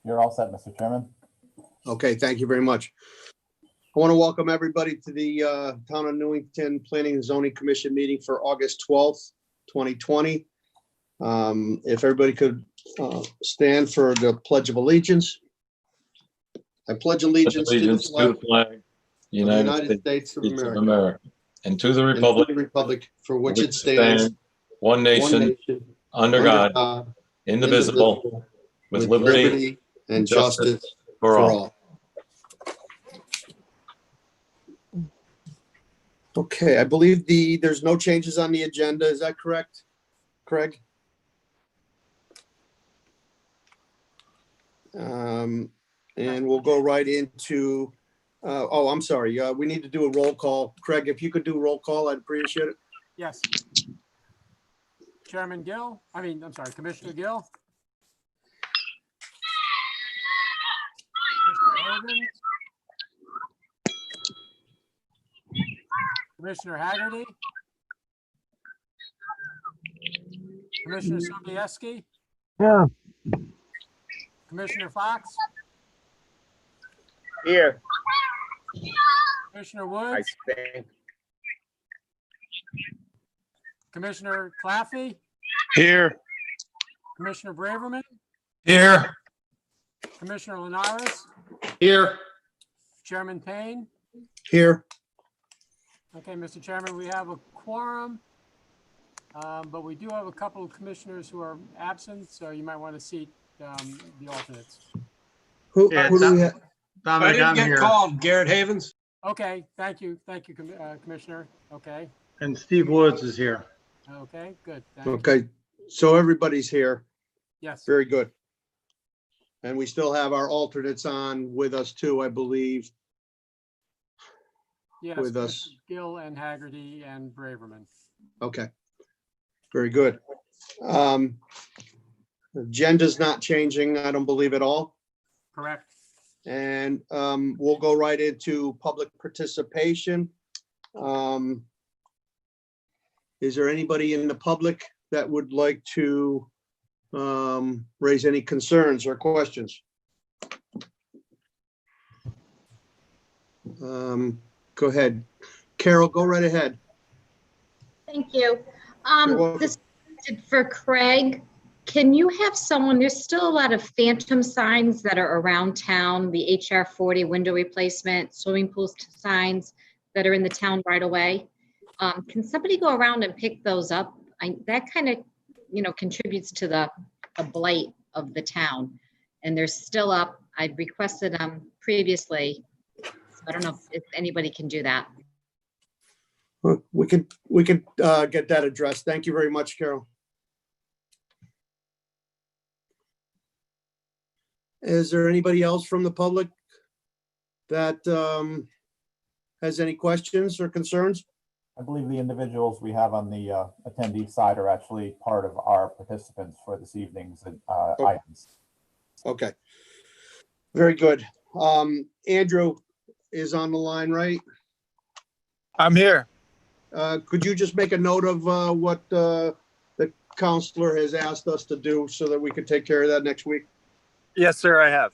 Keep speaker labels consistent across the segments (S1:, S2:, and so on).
S1: You're all set, Mr. Chairman.
S2: Okay, thank you very much. I want to welcome everybody to the Town of Newington Planning and Zoning Commission meeting for August 12th, 2020. If everybody could stand for the Pledge of Allegiance. I pledge allegiance to the flag
S3: of the
S2: United States of America
S3: and to the
S2: and
S3: republic
S2: to the republic for which it stands,
S3: one nation, under God, indivisible, with liberty
S2: and justice
S3: for all.
S2: Okay, I believe there's no changes on the agenda. Is that correct, Craig? And we'll go right into, oh, I'm sorry. We need to do a roll call. Craig, if you could do a roll call, I'd appreciate it.
S4: Yes. Chairman Gill, Commissioner Gill. Commissioner Haggerty. Commissioner Sobieski.
S5: Yeah.
S4: Commissioner Fox.
S5: Here.
S4: Commissioner Woods.
S5: I think.
S4: Commissioner Claffey.
S5: Here.
S4: Commissioner Braverman.
S3: Here.
S4: Commissioner Linares.
S3: Here.
S4: Chairman Payne.
S2: Here.
S4: Okay, Mr. Chairman, we have a quorum, but we do have a couple of commissioners who are absent, so you might want to seat the alternates.
S2: Who
S5: Yeah,
S2: do we have?
S5: Dominic,
S6: I didn't
S5: I'm
S6: get
S5: here.
S6: called. Garrett Havens.
S4: Okay, thank you, Commissioner. Okay,
S5: And Steve Woods is here.
S4: okay, good. Thank you.
S2: Okay, so everybody's here.
S4: Yes,
S2: Very good. And we still have our alternates on with us too, I believe.
S4: yes,
S2: with us.
S4: Commissioner Gill and Haggerty and Braverman.
S2: Okay. Very good. Agenda's not changing, I don't believe at all.
S4: Correct.
S2: And we'll go right into public participation. Is there anybody in the public that would like to raise any concerns or questions? Go ahead. Carol, go right ahead.
S7: Thank you.
S2: You're welcome.
S7: This is for Craig. Can you have someone, there's still a lot of phantom signs that are around town, the HR 40 window replacement, swimming pool signs that are in the town right away. Can somebody go around and pick those up? That kind of, contributes to the blight of the town. And they're still up. I'd requested them previously. So I don't know if anybody can do that.
S2: We can get that addressed. Thank you very much, Carol. Is there anybody else from the public that has any questions or concerns?
S1: I believe the individuals we have on the attendee side are actually part of our participants for this evening's items.
S2: Okay. Very good. Andrew is on the line, right?
S5: I'm here.
S2: Could you just make a note of what the counselor has asked us to do so that we could take care of that next week?
S5: Yes, sir, I have.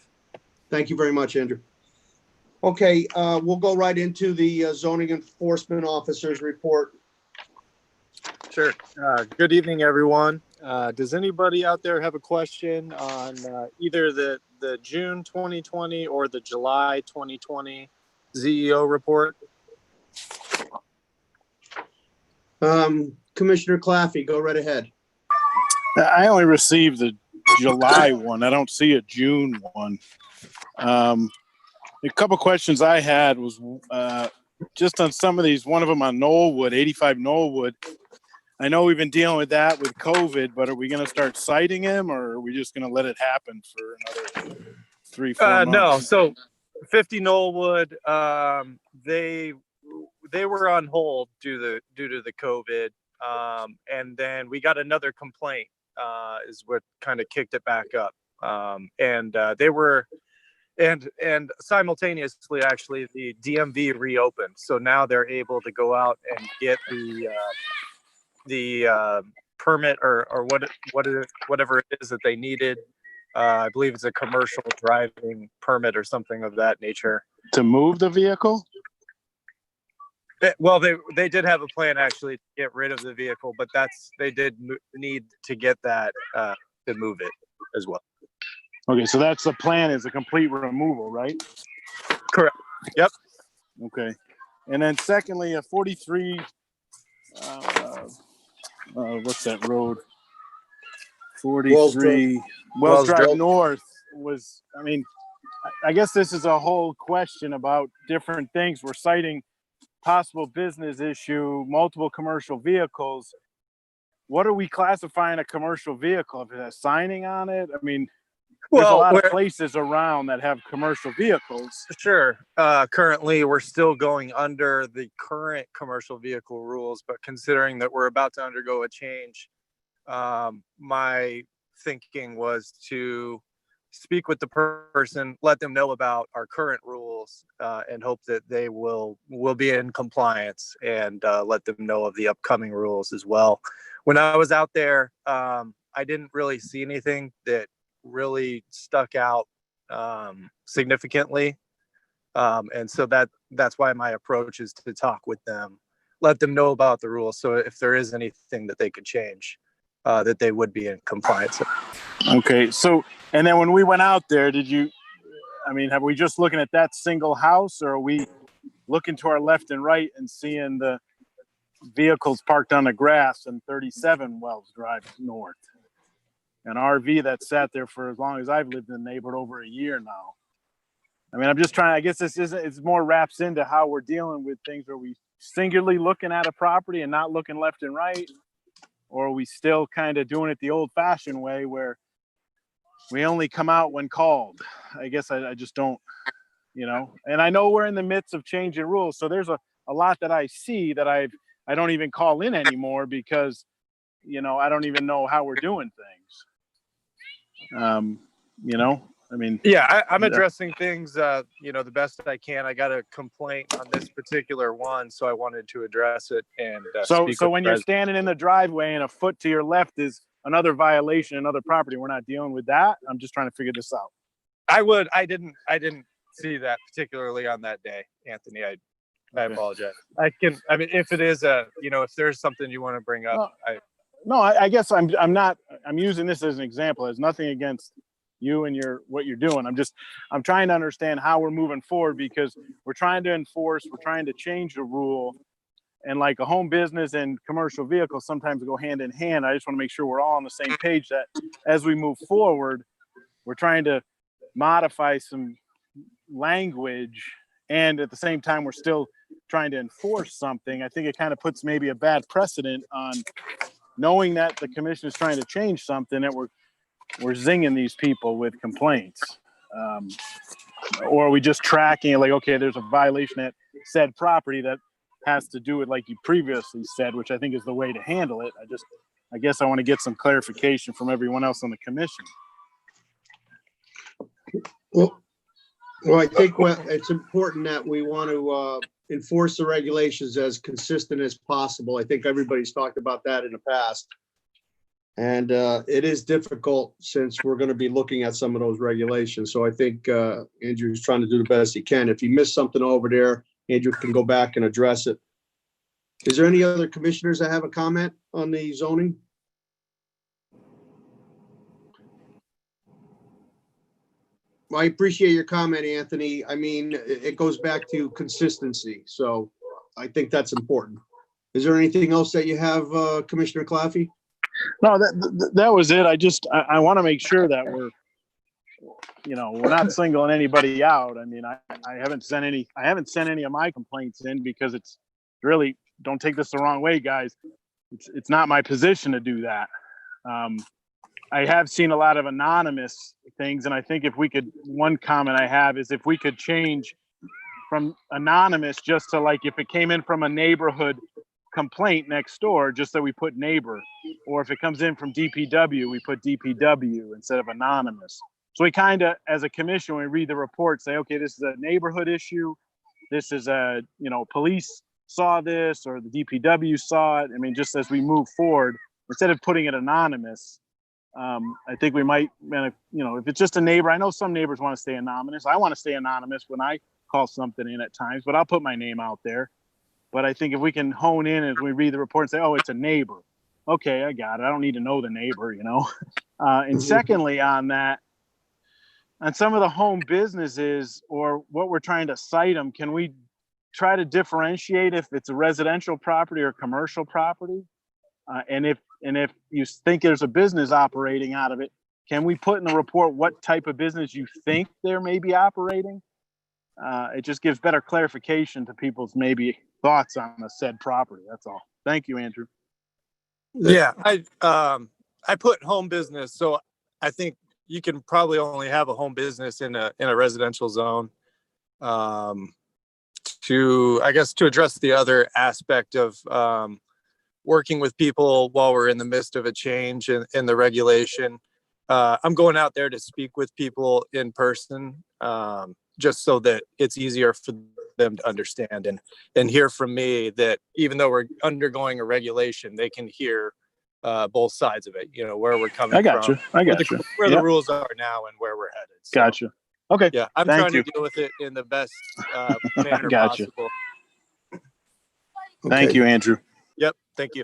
S2: Thank you very much, Andrew. Okay, we'll go right into the zoning enforcement officer's report.
S8: Sure. Good evening, everyone. Does anybody out there have a question on either the June 2020 or the July 2020 ZEO report?
S2: Commissioner Claffey, go right ahead.
S9: I only received the July one. I don't see a June one. A couple questions I had was just on some of these, one of them on Knollwood, 85 Knollwood. I know we've been dealing with that with COVID, but are we going to start citing him or are we just going to let it happen for another 3-4 months?
S8: No. So 50 Knollwood, they were on hold due to the COVID. And then we got another complaint is what kind of kicked it back up. And they were, and simultaneously, actually, the DMV reopened. So now they're able to go out and get the permit or whatever it is that they needed I believe it's a commercial driving permit or something of that nature.
S9: To move the vehicle?
S8: Well, they did have a plan actually to get rid of the vehicle, but they did need to get that to move it as well.
S9: Okay, so that's the plan, is a complete removal, right?
S8: Correct. Yep.
S9: Okay. And then secondly, a 43, what's that road? 43 Wells Drive North was, I mean, I guess this is a whole question about different things. We're citing possible business issue, multiple commercial vehicles. What are we classifying a commercial vehicle? If it has signing on it? I mean, there's a lot of places around that have commercial vehicles.
S8: Sure. Currently, we're still going under the current commercial vehicle rules, but considering that we're about to undergo a change, my thinking was to speak with the person, let them know about our current rules, and hope that they will be in compliance, and let them know of the upcoming rules as well. When I was out there, I didn't really see anything that really stuck out significantly, and so that's why my approach is to talk with them, let them know about the rules, so if there is anything that they could change, that they would be in compliance.
S9: Okay, so, and then when we went out there, have we just looking at that single house, or are we looking to our left and right and seeing the vehicles parked on the grass in 37 Wells Drive North? An RV that sat there for as long as I've lived in the neighborhood, over a year now. I mean, I'm just trying, I guess it's more wraps into how we're dealing with things. Are we singularly looking at a property and not looking left and right? Or are we still kind of doing it the old fashioned way where we only come out when called? I guess I just don't, and I know we're in the midst of changing rules. So there's a lot that I see that I don't even call in anymore because, I don't even know how we're doing things.
S8: I'm addressing things, the best I can. I got a complaint on this particular one, so I wanted to address it. And
S9: so when you're standing in the driveway and a foot to your left is another violation, another property, we're not dealing with that. I'm just trying to figure this out.
S8: I didn't see that particularly on that day, Anthony. I apologize. If it is if there's something you want to bring up,
S9: I guess I'm using this as an example. It has nothing against you and what you're doing. I'm trying to understand how we're moving forward, because we're trying to enforce, we're trying to change the rule, and like a home business and commercial vehicles sometimes go hand in hand. I just want to make sure we're all on the same page, that as we move forward, we're trying to modify some language, and at the same time we're still trying to enforce something. I think it kind of puts maybe a bad precedent on knowing that the commission is trying to change something, that we're zinging these people with complaints. Or are we just tracking it like, okay, there's a violation at said property that has to do with, like you previously said, which I think is the way to handle it. I guess I want to get some clarification from everyone else on the commission.
S2: Well, I think it's important that we want to enforce the regulations as consistent as possible. I think everybody's talked about that in the past. And it is difficult since we're going to be looking at some of those regulations. So I think Andrew's trying to do the best he can. If he missed something over there, Andrew can go back and address it. Is there any other commissioners that have a comment on the zoning? Well, I appreciate your comment, Anthony. I mean, it goes back to consistency. So I think that's important. Is there anything else that you have, Commissioner Claffey?
S9: No, that was it. I want to make sure that we're not singling anybody out. I mean, I haven't sent any of my complaints in because it's really, don't take this the wrong way, guys. It's not my position to do that. I have seen a lot of anonymous things, and I think one comment I have is if we could change from anonymous just to, like, if it came in from a neighborhood complaint next door, just that we put neighbor, or if it comes in from DPW, we put DPW instead of anonymous. So we kind of, as a commission, when we read the report, say, okay, this is a neighborhood issue. This is police saw this, or the DPW saw it. I mean, just as we move forward, instead of putting it anonymous, I think we might, if it's just a neighbor, I know some neighbors want to stay anonymous. I want to stay anonymous when I call something in at times, but I'll put my name out there. But I think if we can hone in as we read the report and say, oh, it's a neighbor. Okay, I got it. I don't need to know the neighbor, And secondly, on that, on some of the home businesses or what we're trying to cite them, can we try to differentiate if it's a residential property or commercial property? And if you think there's a business operating out of it, can we put in the report what type of business you think there may be operating? It just gives better clarification to people's maybe thoughts on a said property. That's all. Thank you, Andrew.
S8: Yeah, I put home business, so I think you can probably only have a home business in a residential zone. To address the other aspect of working with people while we're in the midst of a change in the regulation. I'm going out there to speak with people in person, just so that it's easier for them to understand and hear from me that even though we're undergoing a regulation, they can hear both sides of it, where we're coming
S9: I got
S8: from,
S9: you.
S8: where the rules are now and where we're headed. So,
S9: Gotcha. Okay.
S8: Yeah, I'm
S9: Thank
S8: trying
S9: you.
S8: to deal with it in the best manner
S9: Gotcha.
S8: possible.
S9: Thank you, Andrew.
S8: Yep. Thank you.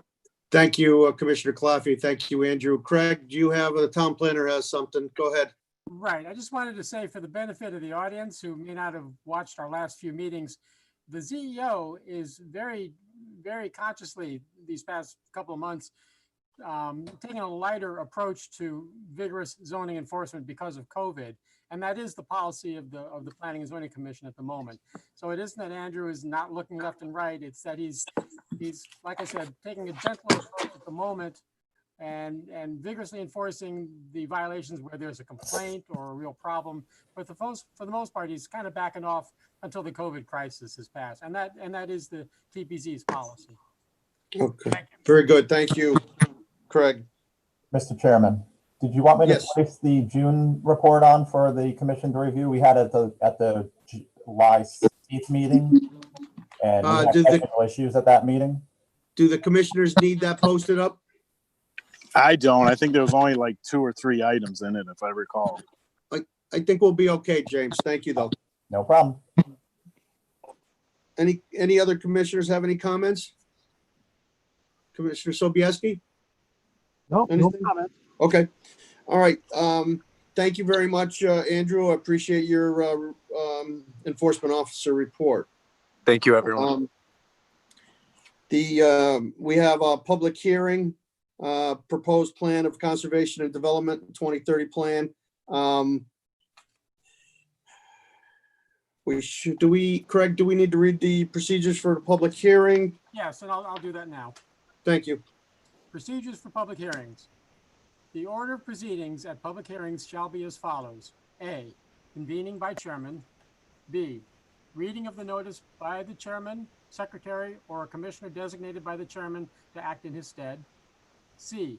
S2: Thank you, Commissioner Claffey. Thank you, Andrew. Craig, do you have, the town planner has something? Go ahead.
S4: Right. I just wanted to say, for the benefit of the audience who may not have watched our last few meetings, the ZEO is very, very consciously these past couple of months taking a lighter approach to vigorous zoning enforcement because of COVID. And that is the policy of the Planning and Zoning Commission at the moment. So it isn't that Andrew is not looking left and right. It's that he's like I said, taking a gentle approach at the moment and vigorously enforcing the violations where there's a complaint or a real problem. But for the most part, he's kind of backing off until the COVID crisis has passed. And that is the TPZ's policy.
S2: Okay. Very good. Thank you, Craig.
S1: Mr. Chairman, did you want me to
S2: Yes.
S1: place the June report on for the commission to review? We had it at the July 16th meeting, and we had technical issues at that meeting.
S2: Do the commissioners need that posted up?
S9: I don't. I think there was only like 2 or 3 items in it, if I recall.
S2: I think we'll be okay, James. Thank you, though.
S1: No problem.
S2: Any other commissioners have any comments? Commissioner Sobieski?
S5: No comment.
S2: Okay. All right. Thank you very much, Andrew. I appreciate your enforcement officer report.
S8: Thank you, everyone.
S2: We have a public hearing, proposed plan of conservation and development, 2030 plan. Craig, do we need to read the procedures for the public hearing?
S4: Yes, and I'll do that now.
S2: Thank you.
S4: Procedures for public hearings. The order of proceedings at public hearings shall be as follows. A, convening by chairman. B, reading of the notice by the chairman, secretary, or a commissioner designated by the chairman to act in his stead. C,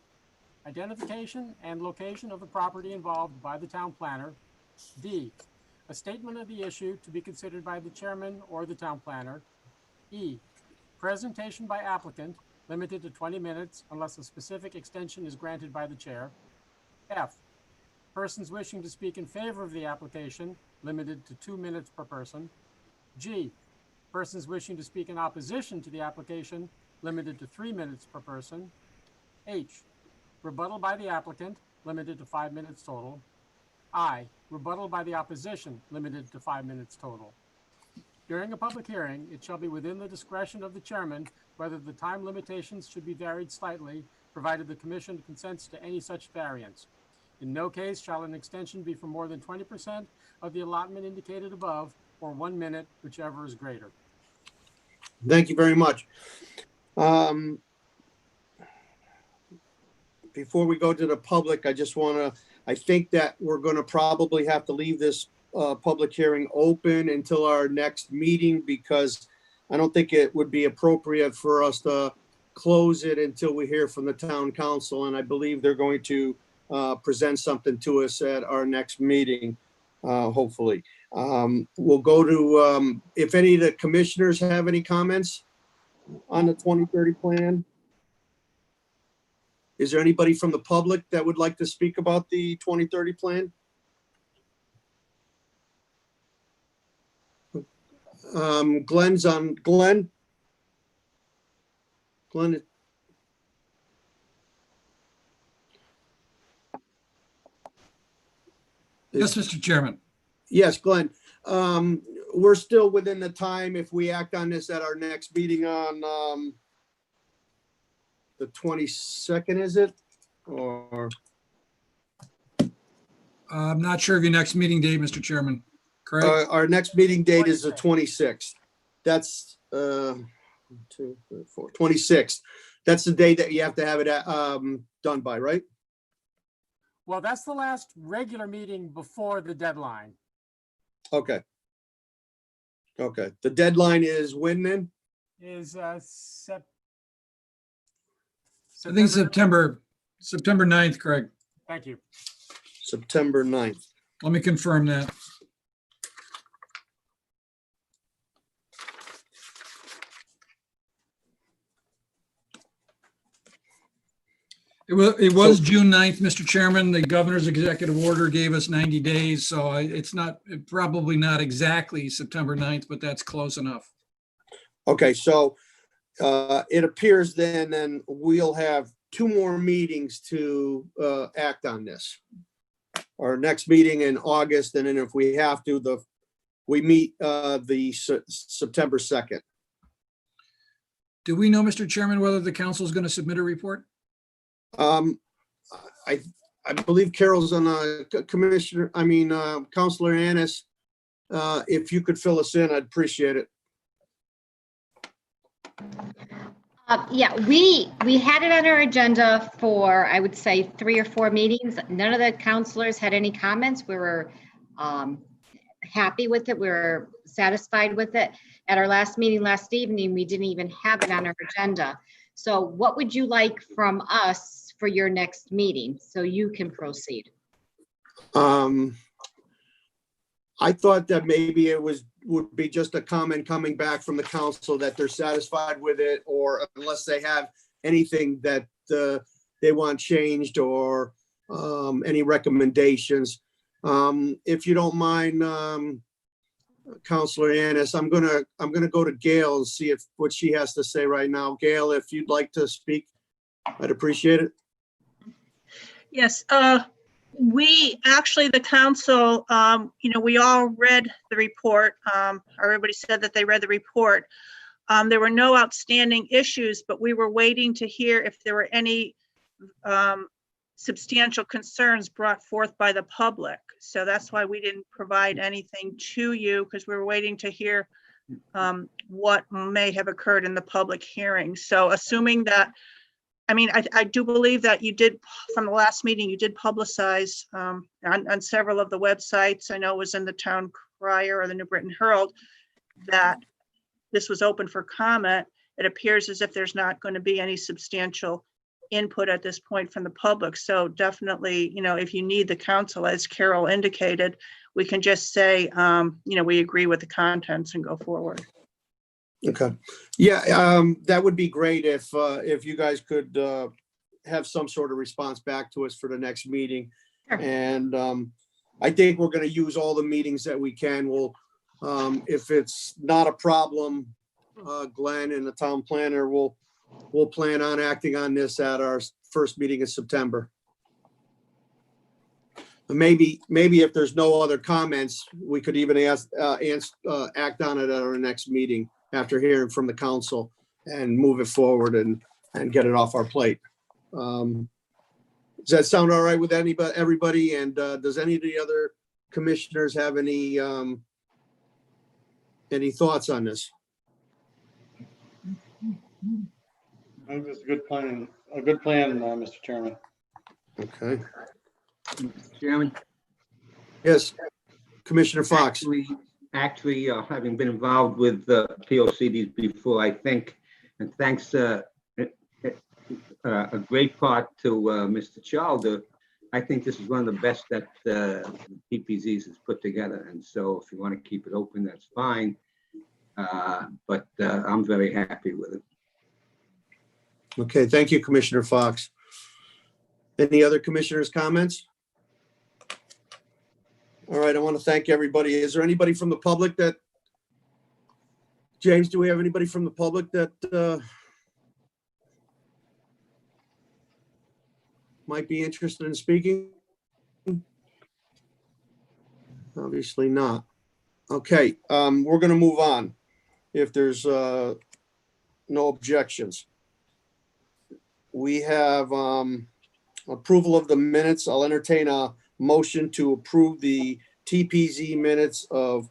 S4: identification and location of the property involved by the town planner. D, a statement of the issue to be considered by the chairman or the town planner. E, presentation by applicant, limited to 20 minutes unless a specific extension is granted by the chair. F, persons wishing to speak in favor of the application, limited to 2 minutes per person. G, persons wishing to speak in opposition to the application, limited to 3 minutes per person. H, rebuttal by the applicant, limited to 5 minutes total. I, rebuttal by the opposition, limited to 5 minutes total. During a public hearing, it shall be within the discretion of the chairman whether the time limitations should be varied slightly, provided the commission consents to any such variance. In no case shall an extension be for more than 20% of the allotment indicated above, or 1 minute, whichever is greater.
S2: Thank you very much. Before we go to the public, I think that we're going to probably have to leave this public hearing open until our next meeting, because I don't think it would be appropriate for us to close it until we hear from the town council. And I believe they're going to present something to us at our next meeting, hopefully. We'll go to, if any of the commissioners have any comments on the 2030 plan. Is there anybody from the public that would like to speak about the 2030 plan? Glenn's on. Glenn? Glenn?
S6: Yes, Mr. Chairman.
S2: Yes, Glenn. We're still within the time if we act on this at our next meeting on the 22nd, is it? Or
S6: I'm not sure of your next meeting date, Mr. Chairman. Correct?
S2: our next meeting date is the 26th. That's 26th. That's the day that you have to have it done by, right?
S4: Well, that's the last regular meeting before the deadline.
S2: Okay. Okay. The deadline is when then?
S4: Is
S6: I think September 9th, Craig.
S4: Thank you.
S2: September 9th.
S6: Let me confirm that. It was June 9th, Mr. Chairman. The governor's executive order gave us 90 days, so it's probably not exactly September 9th, but that's close enough.
S2: Okay, so it appears then we'll have 2 more meetings to act on this. Our next meeting in August, and then if we have to, we meet the September 2nd.
S6: Do we know, Mr. Chairman, whether the council is going to submit a report?
S2: I believe Carol's on Counselor Annis. If you could fill us in, I'd appreciate it.
S7: Yeah, we had it on our agenda for, I would say, 3 or 4 meetings. None of the counselors had any comments. We were happy with it. We were satisfied with it. At our last meeting last evening, we didn't even have it on our agenda. So what would you like from us for your next meeting so you can proceed?
S2: I thought that maybe it would be just a comment coming back from the council that they're satisfied with it, or unless they have anything that they want changed or any recommendations. If you don't mind, Counselor Annis, I'm gonna go to Gail and see what she has to say right now. Gail, if you'd like to speak, I'd appreciate it.
S10: Yes, we actually, the council, we all read the report. Everybody said that they read the report. There were no outstanding issues, but we were waiting to hear if there were any substantial concerns brought forth by the public. So that's why we didn't provide anything to you, because we were waiting to hear what may have occurred in the public hearing. So assuming that, I do believe that you did, from the last meeting, you did publicize on several of the websites. I know it was in the Town Crier or the New Britain Herald that this was open for comment. It appears as if there's not going to be any substantial input at this point from the public. So definitely, if you need the council, as Carol indicated, we can just say, we agree with the contents and go forward.
S2: Okay. Yeah, that would be great if you guys could have some sort of response back to us for the next meeting.
S7: Sure.
S2: And I think we're going to use all the meetings that we can. We'll, if it's not a problem, Glenn and the town planner we'll plan on acting on this at our first meeting in September. Maybe if there's no other comments, we could even act on it at our next meeting after hearing from the council and move it forward and get it off our plate. Does that sound all right with everybody? And does any of the other commissioners have any thoughts on this?
S5: I think it's a good plan, Mr. Chairman.
S2: Okay.
S11: Mr. Chairman?
S2: Yes, Commissioner Fox.
S11: Actually, having been involved with POCDs before, I think, and thanks a great part to Mr. Chalder, I think this is one of the best that PPZs has put together. And so if you want to keep it open, that's fine. But I'm very happy with it.
S2: Okay, thank you, Commissioner Fox. Any other commissioners' comments? All right, I want to thank everybody. Is there anybody from the public that, James, do we have anybody from the public that might be interested in speaking? Obviously not. Okay, we're going to move on if there's no objections. We have approval of the minutes. I'll entertain a motion to approve the TPZ minutes of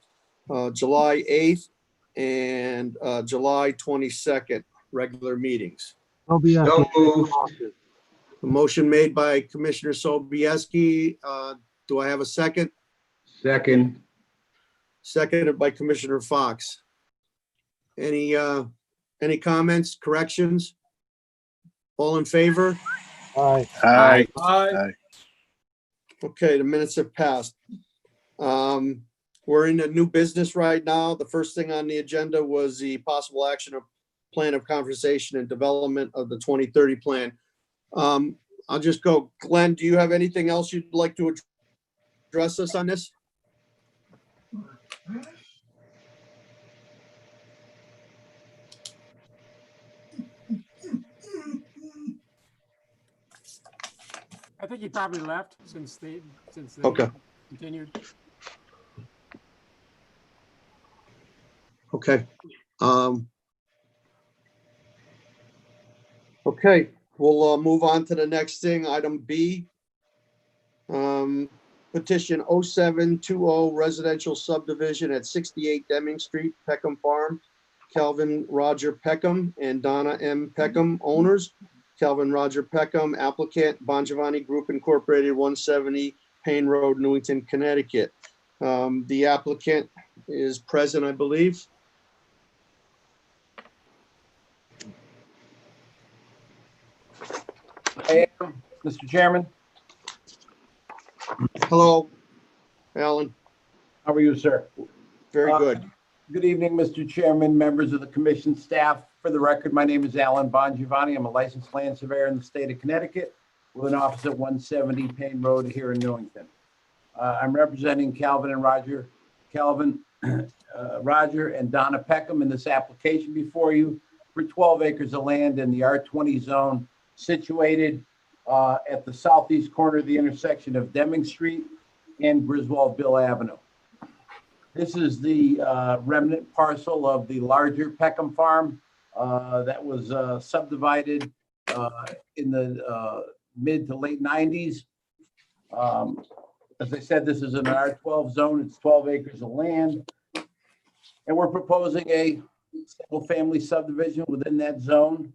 S2: July 8th and July 22nd, regular meetings.
S11: So moved.
S2: A motion made by Commissioner Sobieski. Do I have a second?
S11: Second.
S2: Seconded by Commissioner Fox. Any comments, corrections? All in favor?
S9: Aye.
S3: Aye.
S2: Okay, the minutes have passed. We're in a new business right now. The first thing on the agenda was the possible action of plan of conversation and development of the 2030 plan. I'll just go. Glenn, do you have anything else you'd like to address us on this?
S4: I think he probably left since they
S2: Okay.
S4: continued.
S2: Okay. Okay, we'll move on to the next thing, item B. Petition 0720 residential subdivision at 68 Deming Street, Peckham Farm. Calvin Roger Peckham and Donna M. Peckham, owners. Calvin Roger Peckham, applicant, Bongiovanni Group Incorporated, 170 Payne Road, Newington, Connecticut. The applicant is present, I believe.
S12: I am, Mr. Chairman.
S2: Hello, Alan.
S12: How are you, sir?
S2: Very good.
S12: Good evening, Mr. Chairman, members of the commission staff. For the record, my name is Alan Bongiovanni. I'm a licensed land surveyor in the state of Connecticut with an office at 170 Payne Road here in Newington. I'm representing Calvin and Roger and Donna Peckham in this application before you for 12 acres of land in the R20 zone situated at the southeast corner of the intersection of Deming Street and Griswoldville Avenue. This is the remnant parcel of the larger Peckham Farm that was subdivided in the mid to late 90s. As I said, this is an R12 zone. It's 12 acres of land. And we're proposing a single family subdivision within that zone,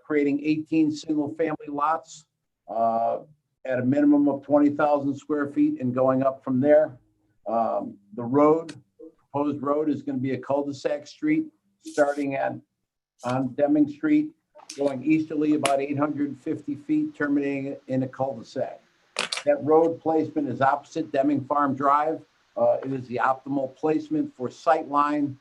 S12: creating 18 single family lots at a minimum of 20,000 square feet and going up from there. The proposed road is going to be a cul-de-sac street starting on Deming Street, going easterly about 850 feet, terminating in a cul-de-sac. That road placement is opposite Deming Farm Drive. It is the optimal placement for sightline,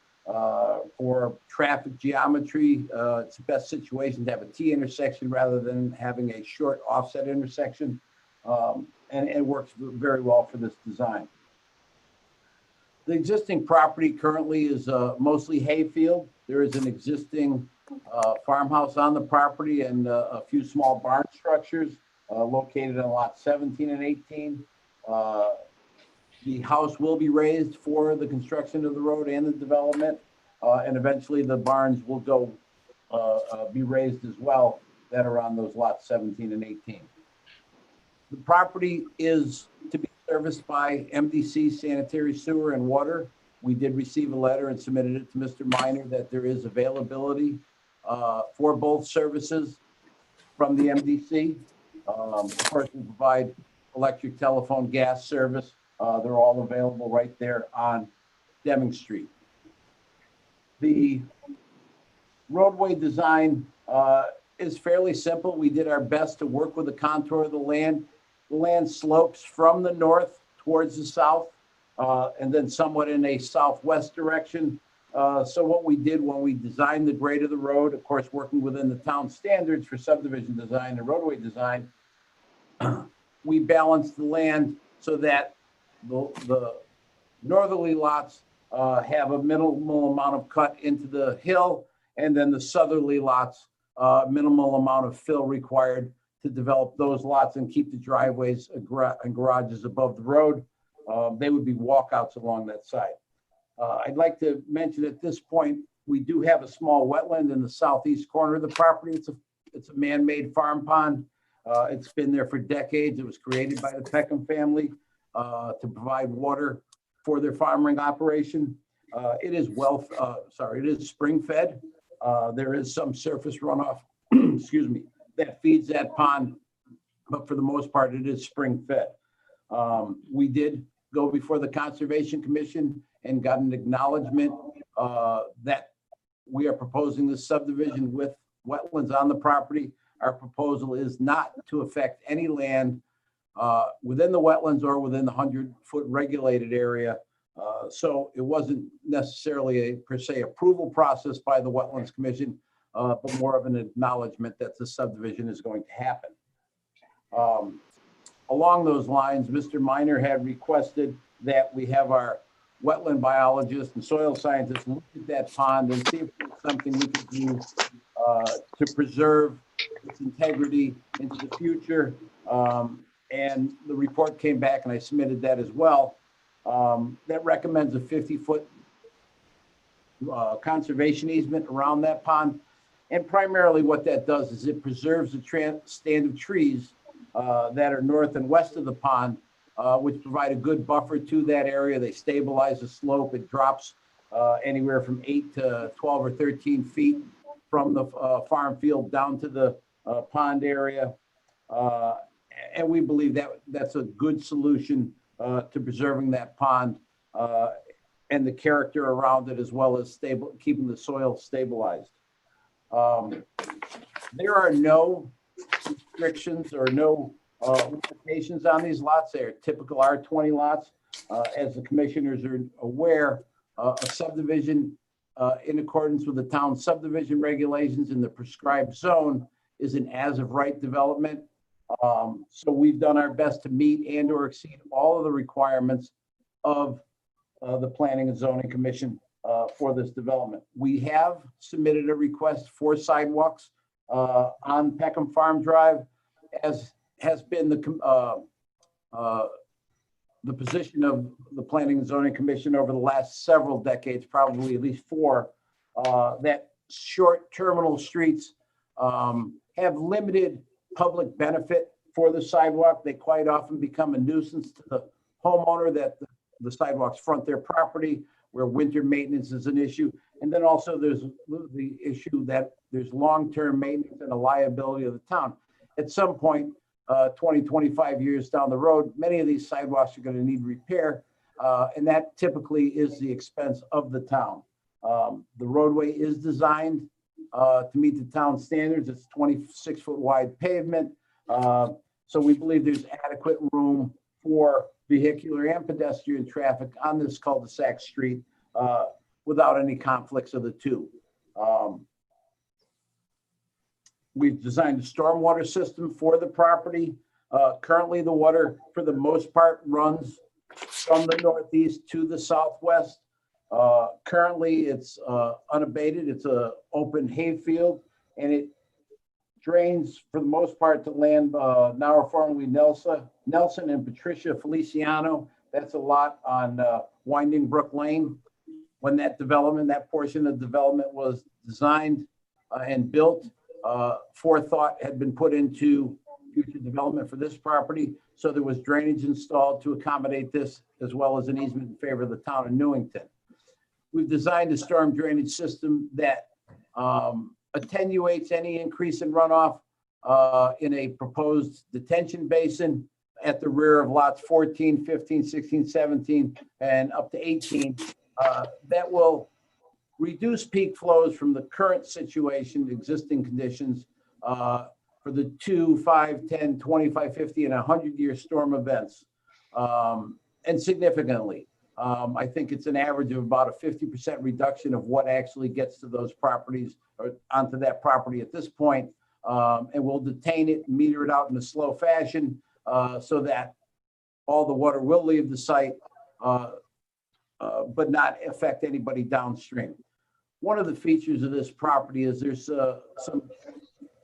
S12: for traffic geometry. It's the best situation to have a T intersection rather than having a short offset intersection. And it works very well for this design. The existing property currently is mostly hayfield. There is an existing farmhouse on the property and a few small barn structures located on lot 17 and 18. The house will be raised for the construction of the road and the development, and eventually the barns will be raised as well that are on those lots 17 and 18. The property is to be serviced by MDC Sanitary Sewer and Water. We did receive a letter and submitted it to Mr. Minor that there is availability for both services from the MDC. Of course, we provide electric, telephone, gas service. They're all available right there on Deming Street. The roadway design is fairly simple. We did our best to work with the contour of the land. The land slopes from the north towards the south and then somewhat in a southwest direction. So what we did when we designed the grade of the road, of course, working within the town standards for subdivision design and roadway design, we balanced the land so that the northerly lots have a minimal amount of cut into the hill, and then the southerly lots, minimal amount of fill required to develop those lots and keep the driveways and garages above the road. They would be walkouts along that side. I'd like to mention at this point, we do have a small wetland in the southeast corner of the property. It's a man-made farm pond. It's been there for decades. It was created by the Peckham family to provide water for their farming operation. It is spring fed. There is some surface runoff, excuse me, that feeds that pond, but for the most part, it is spring fed. We did go before the Conservation Commission and got an acknowledgement that we are proposing this subdivision with wetlands on the property. Our proposal is not to affect any land within the wetlands or within the 100-foot regulated area. So it wasn't necessarily a per se approval process by the Wetlands Commission, but more of an acknowledgement that the subdivision is going to happen. Along those lines, Mr. Minor had requested that we have our wetland biologist and soil scientist look at that pond and see if there's something we could do to preserve its integrity into the future. And the report came back and I submitted that as well. That recommends a 50-foot conservation easement around that pond. And primarily what that does is it preserves the stand of trees that are north and west of the pond, which provide a good buffer to that area. They stabilize the slope. It drops anywhere from 8 to 12 or 13 feet from the farm field down to the pond area. And we believe that that's a good solution to preserving that pond and the character around it, as well as keeping the soil stabilized. There are no restrictions or no limitations on these lots. They are typical R20 lots. As the commissioners are aware, a subdivision in accordance with the town subdivision regulations in the prescribed zone is an as-of-right development. So we've done our best to meet and or exceed all of the requirements of the Planning and Zoning Commission for this development. We have submitted a request for sidewalks on Peckham Farm Drive, as has been the position of the Planning and Zoning Commission over the last several decades, probably at least 4, that short terminal streets have limited public benefit for the sidewalk. They quite often become a nuisance to the homeowner that the sidewalks front their property, where winter maintenance is an issue. And then also there's the issue that there's long-term maintenance and a liability of the town. At some point, 20, 25 years down the road, many of these sidewalks are going to need repair. And that typically is the expense of the town. The roadway is designed to meet the town standards. It's 26-foot wide pavement. So we believe there's adequate room for vehicular and pedestrian traffic on this cul-de-sac street without any conflicts of the two. We've designed a stormwater system for the property. Currently, the water, for the most part, runs from the northeast to the southwest. Currently, it's unabated. It's an open hayfield, and it drains, for the most part, to land now formerly Nelson and Patricia Feliciano. That's a lot on Winding Brook Lane. When that portion of development was designed and built, forethought had been put into future development for this property. So there was drainage installed to accommodate this, as well as an easement in favor of the town of Newington. We've designed a storm drainage system that attenuates any increase in runoff in a proposed detention basin at the rear of lots 14, 15, 16, 17, and up to 18. That will reduce peak flows from the current situation, existing conditions, for the 2, 5, 10, 25, 50, and 100-year storm events, and significantly. I think it's an average of about a 50% reduction of what actually gets to those properties or onto that property at this point. And we'll detain it, meter it out in a slow fashion so that all the water will leave the site, but not affect anybody downstream. One of the features of this property is there's some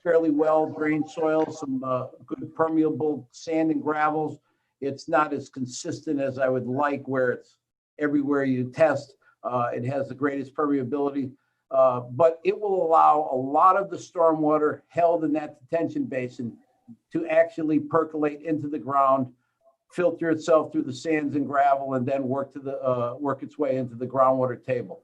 S12: fairly well drained soil, some good permeable sand and gravels. It's not as consistent as I would like, where it's everywhere you test, it has the greatest permeability, but it will allow a lot of the stormwater held in that detention basin to actually percolate into the ground, filter itself through the sands and gravel, and then work its way into the groundwater table.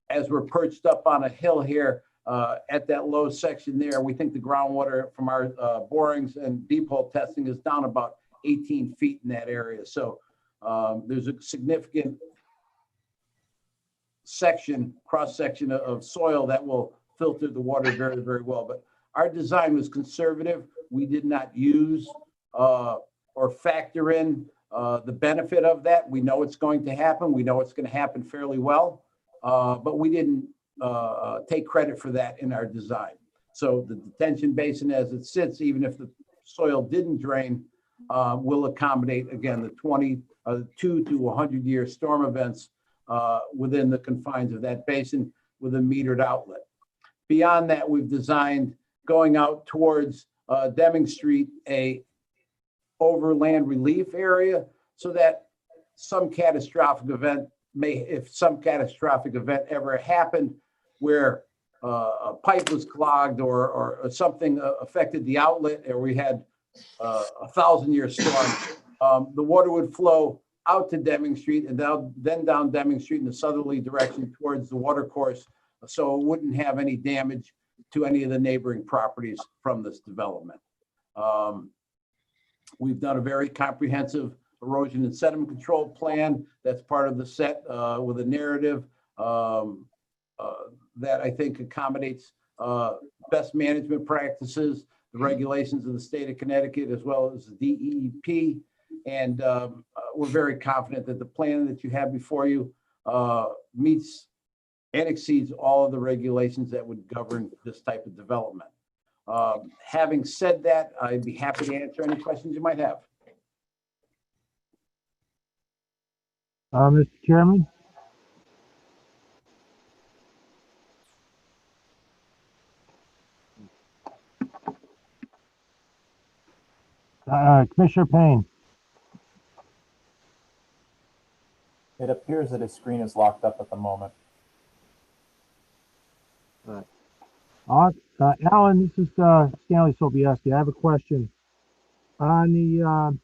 S12: As we're perched up on a hill here at that low section there, we think the groundwater from our borings and deep hole testing is down about 18 feet in that area. So there's a significant cross section of soil that will filter the water very, very well. But our design was conservative. We did not use or factor in the benefit of that. We know it's going to happen. We know it's going to happen fairly well. But we didn't take credit for that in our design. So the detention basin as it sits, even if the soil didn't drain, will accommodate, again, the 2 to 100 year storm events within the confines of that basin with a metered outlet. Beyond that, we've designed, going out towards Deming Street, a overland relief area, so that if some catastrophic event ever happened where a pipe was clogged or something affected the outlet, or we had a 1,000-year storm, the water would flow out to Deming Street and then down Deming Street in the southerly direction towards the water course, so it wouldn't have any damage to any of the neighboring properties from this development. We've done a very comprehensive erosion and sediment control plan that's part of the set with a narrative that I think accommodates best management practices, the regulations of the state of Connecticut, as well as the DEP. And we're very confident that the plan that you have before you meets and exceeds all of the regulations that would govern this type of development. Having said that, I'd be happy to answer any questions you might have.
S13: Mr. Chairman? Commissioner Payne?
S1: It appears that his screen is locked up at the moment.
S13: Alan, this is Stanley Sobieski. I have a question. On the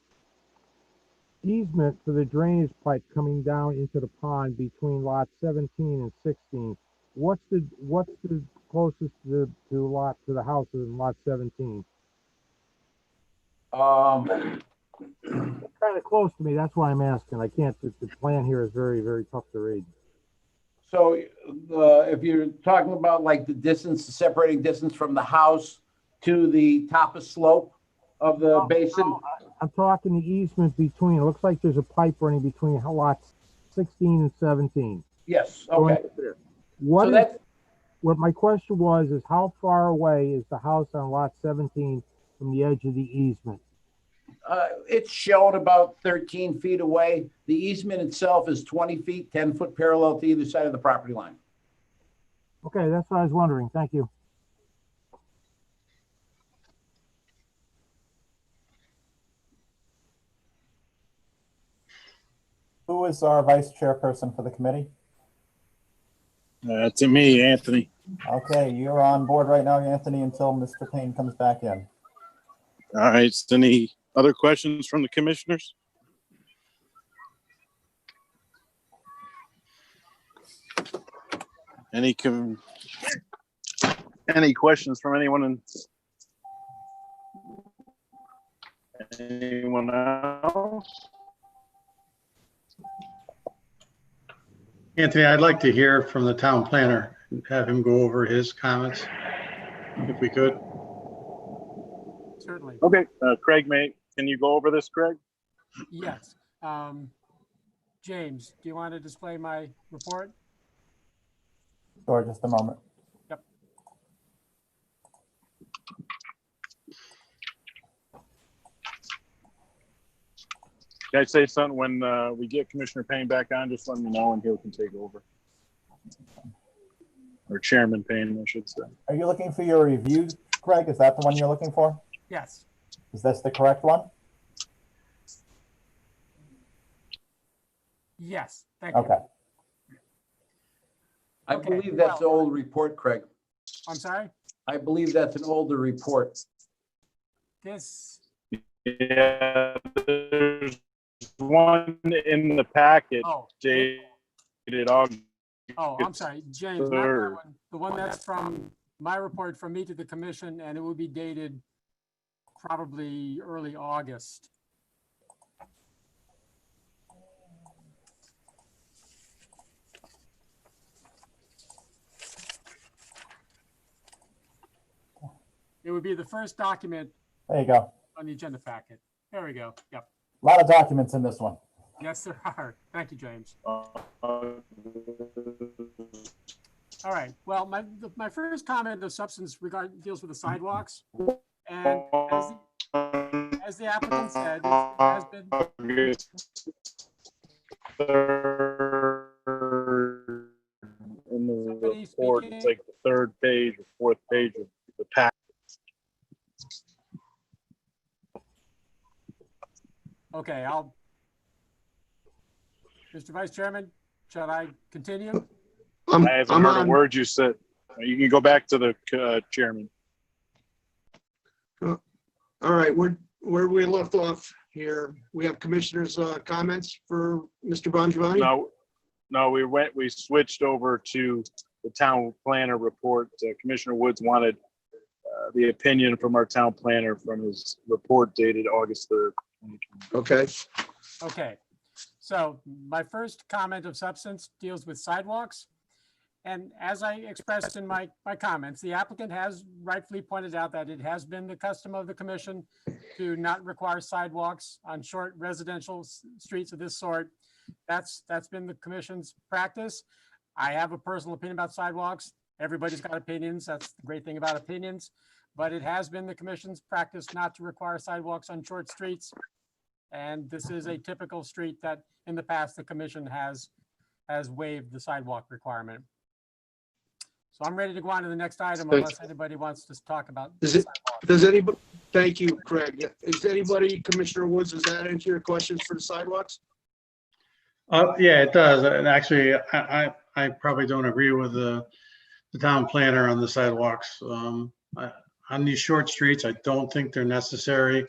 S13: easement for the drainage pipe coming down into the pond between lot 17 and 16, what's the closest to the house in lot 17? Kind of close to me. That's why I'm asking. I can't. The plan here is very, very tough to read.
S12: So if you're talking about like the distance, the separating distance from the house to the top of slope of the basin?
S13: No, I'm talking the easement between. It looks like there's a pipe running between lots 16 and 17.
S12: Yes. Okay.
S13: What my question was is how far away is the house on lot 17 from the edge of the easement?
S12: It's shown about 13 feet away. The easement itself is 20 feet, 10 foot parallel to either side of the property line.
S13: Okay, that's what I was wondering. Thank you.
S1: Who is our vice chairperson for the committee?
S9: To me, Anthony.
S1: Okay, you're on board right now, Anthony, until Mr. Payne comes back in.
S9: All right. So any other questions from the commissioners? Any questions from anyone else?
S5: Anthony, I'd like to hear from the town planner and have him go over his comments, if we could.
S4: Certainly.
S9: Okay, Craig, can you go over this, Craig?
S4: Yes. James, do you want to display my report?
S1: Sure, just a moment.
S4: Yep.
S9: Can I say something when we get Commissioner Payne back on? Just let me know and he can take over. Or Chairman Payne, I should say.
S1: Are you looking for your review, Craig? Is that the one you're looking for?
S4: Yes.
S1: Is this the correct one?
S4: Yes, thank you.
S1: Okay.
S12: I
S4: Okay,
S12: believe that's an old report, Craig.
S4: I'm sorry?
S12: I believe that's an older report.
S4: This,
S9: Yeah, there's one in the packet
S4: oh,
S9: dated August.
S4: oh, I'm sorry, James, not that
S9: 3rd.
S4: one. The one that's from my report from me to the commission, and it will be dated probably early August. It would be the first document
S1: There you go.
S4: on the agenda packet. There we go. Yep.
S1: A lot of documents in this one.
S4: Yes, there are. Thank you, James.
S9: Uh,
S4: All right. Well, my first comment of substance deals with the sidewalks, and as the applicant said, it has been.
S9: In the report, it's like the 3rd page or 4th page of the packet.
S4: Okay, Mr. Vice Chairman, shall I continue?
S9: I haven't heard a word you said. You can go back to the chairman.
S2: All right, where we left off here, we have commissioners' comments for Mr. Bongiovanni?
S9: No, we switched over to the town planner report. Commissioner Woods wanted the opinion from our town planner from his report dated August 3rd.
S2: Okay.
S4: Okay, so my first comment of substance deals with sidewalks. And as I expressed in my comments, the applicant has rightfully pointed out that it has been the custom of the commission to not require sidewalks on short residential streets of this sort. That's been the commission's practice. I have a personal opinion about sidewalks. Everybody's got opinions. That's the great thing about opinions. But it has been the commission's practice not to require sidewalks on short streets. And this is a typical street that in the past the commission has waived the sidewalk requirement. So I'm ready to go on to the next item unless anybody wants to talk about.
S2: Does anybody, thank you, Craig. Is anybody, Commissioner Woods, does that answer your questions for the sidewalks?
S5: Yeah, it does. And actually, I probably don't agree with the town planner on the sidewalks. On these short streets, I don't think they're necessary.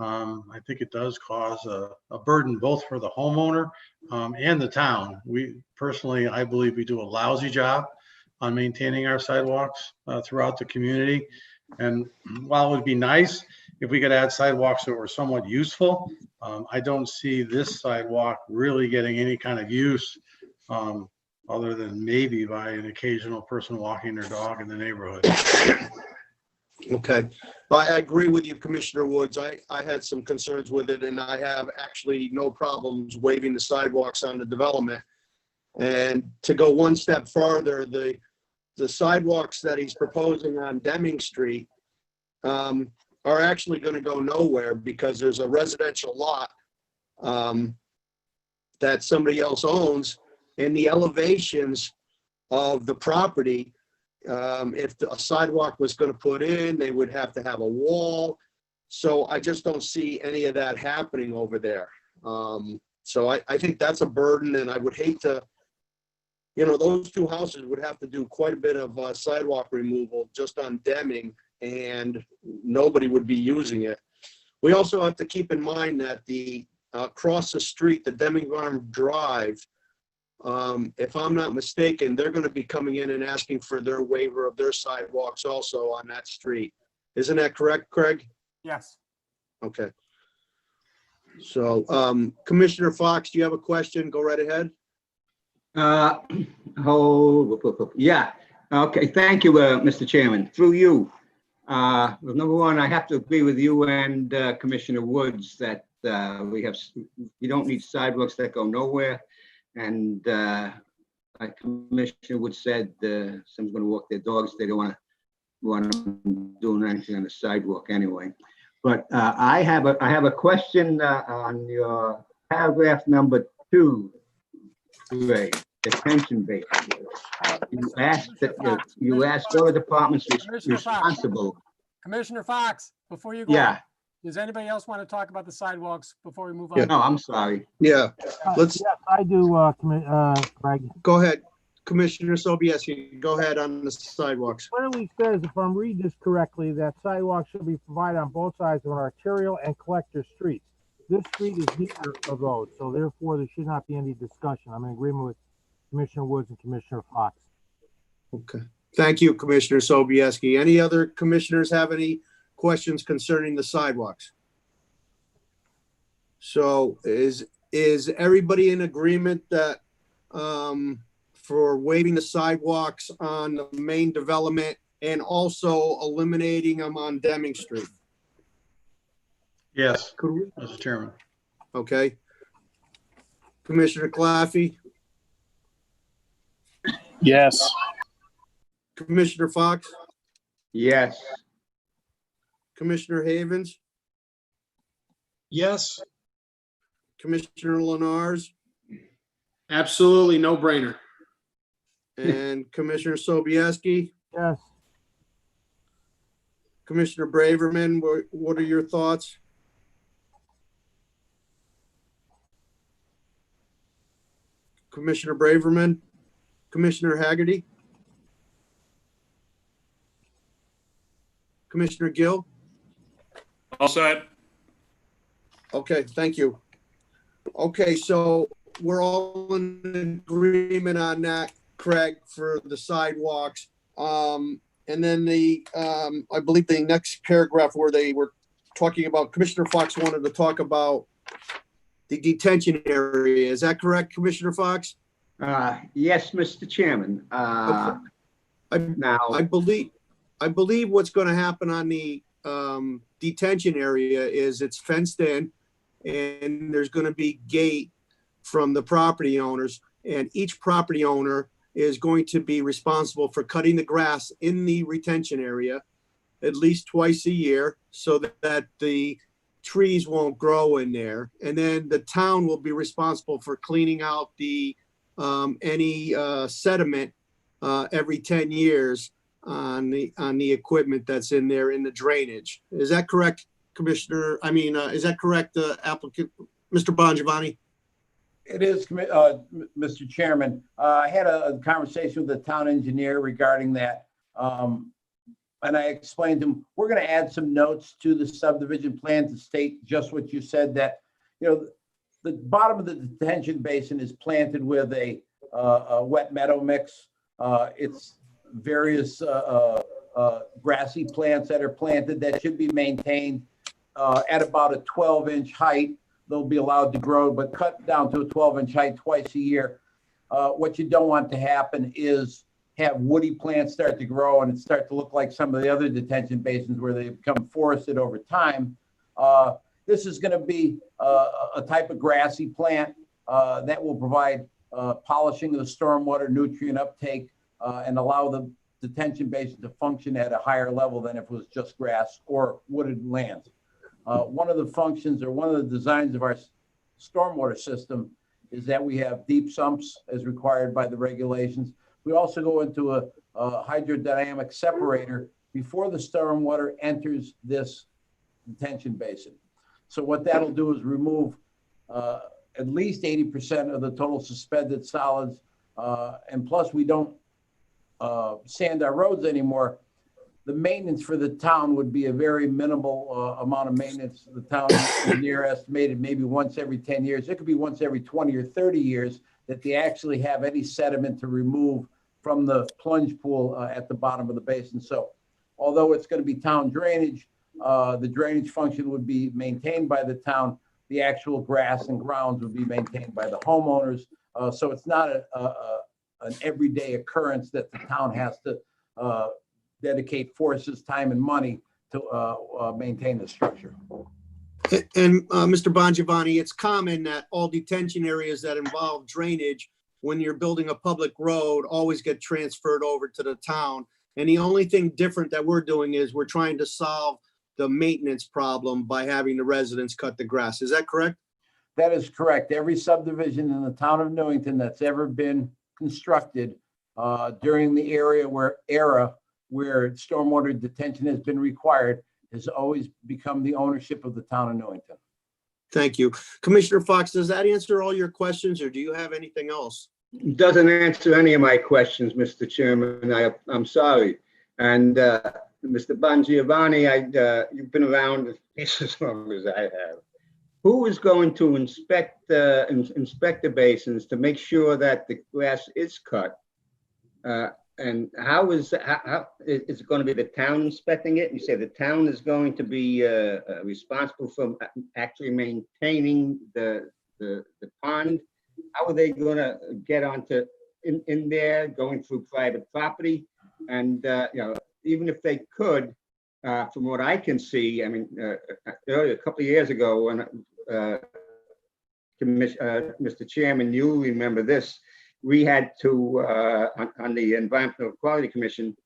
S5: I think it does cause a burden both for the homeowner and the town. I believe we do a lousy job on maintaining our sidewalks throughout the community. And while it would be nice if we could add sidewalks that were somewhat useful, I don't see this sidewalk really getting any kind of use other than maybe by an occasional person walking their dog in the neighborhood.
S2: Okay, I agree with you, Commissioner Woods. I had some concerns with it, and I have actually no problems waiving the sidewalks on the development. And to go one step farther, the sidewalks that he's proposing on Deming Street are actually going to go nowhere because there's a residential lot that somebody else owns, and the elevations of the property, if a sidewalk was going to put in, they would have to have a wall. So I just don't see any of that happening over there. So I think that's a burden, and I would hate to, those two houses would have to do quite a bit of sidewalk removal just on Deming, and nobody would be using it. We also have to keep in mind that across the street, the Deming Farm Drive, if I'm not mistaken, they're going to be coming in and asking for their waiver of their sidewalks also on that street. Isn't that correct, Craig?
S4: Yes.
S2: Okay. So, Commissioner Fox, do you have a question? Go right ahead.
S11: Yeah. Okay. Thank you, Mr. Chairman. Through you. Number one, I have to agree with you and Commissioner Woods that we don't need sidewalks that go nowhere. And like Commissioner Woods said, someone's going to walk their dogs. They don't want to do anything on the sidewalk anyway. But I have a question on your paragraph number 2, Ray, detention basin. You asked that, you asked all the departments responsible.
S4: Commissioner Fox, before you go.
S11: Yeah,
S4: Does anybody else want to talk about the sidewalks before we move
S2: Yeah.
S4: on?
S11: no, I'm sorry.
S2: Yeah, let's,
S13: Yes, I do, Craig.
S2: go ahead. Commissioner Sobieski, go ahead on the sidewalks.
S13: Clearly says, if I'm reading this correctly, that sidewalks should be provided on both sides of an arterial and collector streets. This street is neither of those, so therefore there should not be any discussion. I'm in agreement with Commissioner Woods and Commissioner Fox.
S2: Okay, thank you, Commissioner Sobieski. Any other commissioners have any questions concerning the sidewalks? So is everybody in agreement that, for waiving the sidewalks on the main development and also eliminating them on Deming Street?
S5: Yes,
S2: Could we?
S5: Mr. Chairman.
S2: Okay. Commissioner Claffey,
S9: Yes.
S2: Commissioner Fox,
S11: Yes,
S2: Commissioner Havens,
S3: Yes.
S2: Commissioner Lenars,
S3: Absolutely, no brainer.
S2: and Commissioner Sobieski.
S13: Yes,
S2: Commissioner Braverman, what are your thoughts? Commissioner Braverman, Commissioner Haggerty, Commissioner Gill?
S3: All set.
S2: Okay, thank you. Okay, so we're all in agreement on that, Craig, for the sidewalks. And then I believe the next paragraph where they were talking about, Commissioner Fox wanted to talk about the detention area. Is that correct, Commissioner Fox?
S11: yes, Mr. Chairman. Now,
S2: I believe what's going to happen on the detention area is it's fenced in, and there's going to be gate from the property owners, and each property owner is going to be responsible for cutting the grass in the retention area at least twice a year so that the trees won't grow in there. And then the town will be responsible for cleaning out the any sediment every 10 years on the equipment that's in there in the drainage. Is that correct, Commissioner? Is that correct, applicant, Mr. Bongiovanni?
S12: It is, Mr. Chairman. I had a conversation with the town engineer regarding that. And I explained to him, we're going to add some notes to the subdivision plan to state just what you said, that, the bottom of the detention basin is planted with a wet meadow mix. It's various grassy plants that are planted that should be maintained at about a 12-inch height. They'll be allowed to grow, but cut down to a 12-inch height twice a year. What you don't want to happen is have woody plants start to grow and it start to look like some of the other detention basins where they become forested over time. This is going to be a type of grassy plant that will provide polishing of the stormwater, nutrient uptake, and allow the detention basin to function at a higher level than if it was just grass or wooded land. One of the functions or one of the designs of our stormwater system is that we have deep sumps as required by the regulations. We also go into a hydrodynamic separator before the stormwater enters this detention basin. So what that'll do is remove at least 80% of the total suspended solids. And plus we don't sand our roads anymore. The maintenance for the town would be a very minimal amount of maintenance. The town engineer estimated maybe once every 10 years. It could be once every 20 or 30 years that they actually have any sediment to remove from the plunge pool at the bottom of the basin. So although it's going to be town drainage, the drainage function would be maintained by the town. The actual grass and grounds would be maintained by the homeowners. So it's not an everyday occurrence that the town has to dedicate forces, time, and money to maintain the structure.
S2: And Mr. Bongiovanni, it's common that all detention areas that involve drainage, when you're building a public road, always get transferred over to the town. And the only thing different that we're doing is we're trying to solve the maintenance problem by having the residents cut the grass. Is that correct?
S12: That is correct. Every subdivision in the town of Newington that's ever been constructed during the era where stormwater detention has been required has always become the ownership of the town of Newington.
S2: Thank you. Commissioner Fox, does that answer all your questions or do you have anything else?
S11: Doesn't answer any of my questions, Mr. Chairman. I'm sorry. And Mr. Bongiovanni, you've been around as long as I have. Who is going to inspect the basins to make sure that the grass is cut? And how is it going to be the town inspecting it? You say the town is going to be responsible for actually maintaining the pond. How are they going to get onto in there, going through private property? And even if they could, from what I can see, I mean, earlier, a couple of years ago, when Mr. Chairman, you remember this, we had to on the Environmental Quality Commission,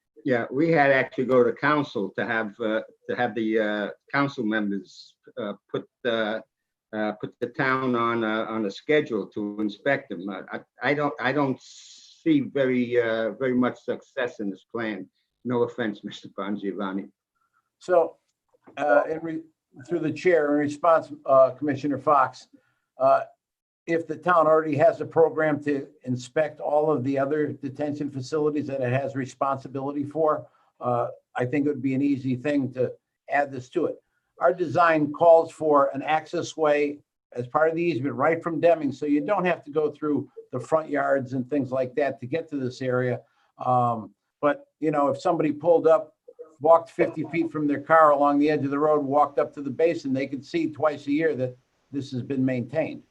S11: we had to actually go to council to have the council members put the town on a schedule to inspect them. I don't see very much success in this plan. No offense, Mr. Bongiovanni.
S12: So, through the chair, in response, Commissioner Fox, if the town already has a program to inspect all of the other detention facilities that it has responsibility for, I think it would be an easy thing to add this to it. Our design calls for an access way as part of the easement right from Deming, so you don't have to go through the front yards and things like that to get to this area. But, if somebody pulled up, walked 50 feet from their car along the edge of the road, walked up to the basin, they could see twice a year that this has been maintained.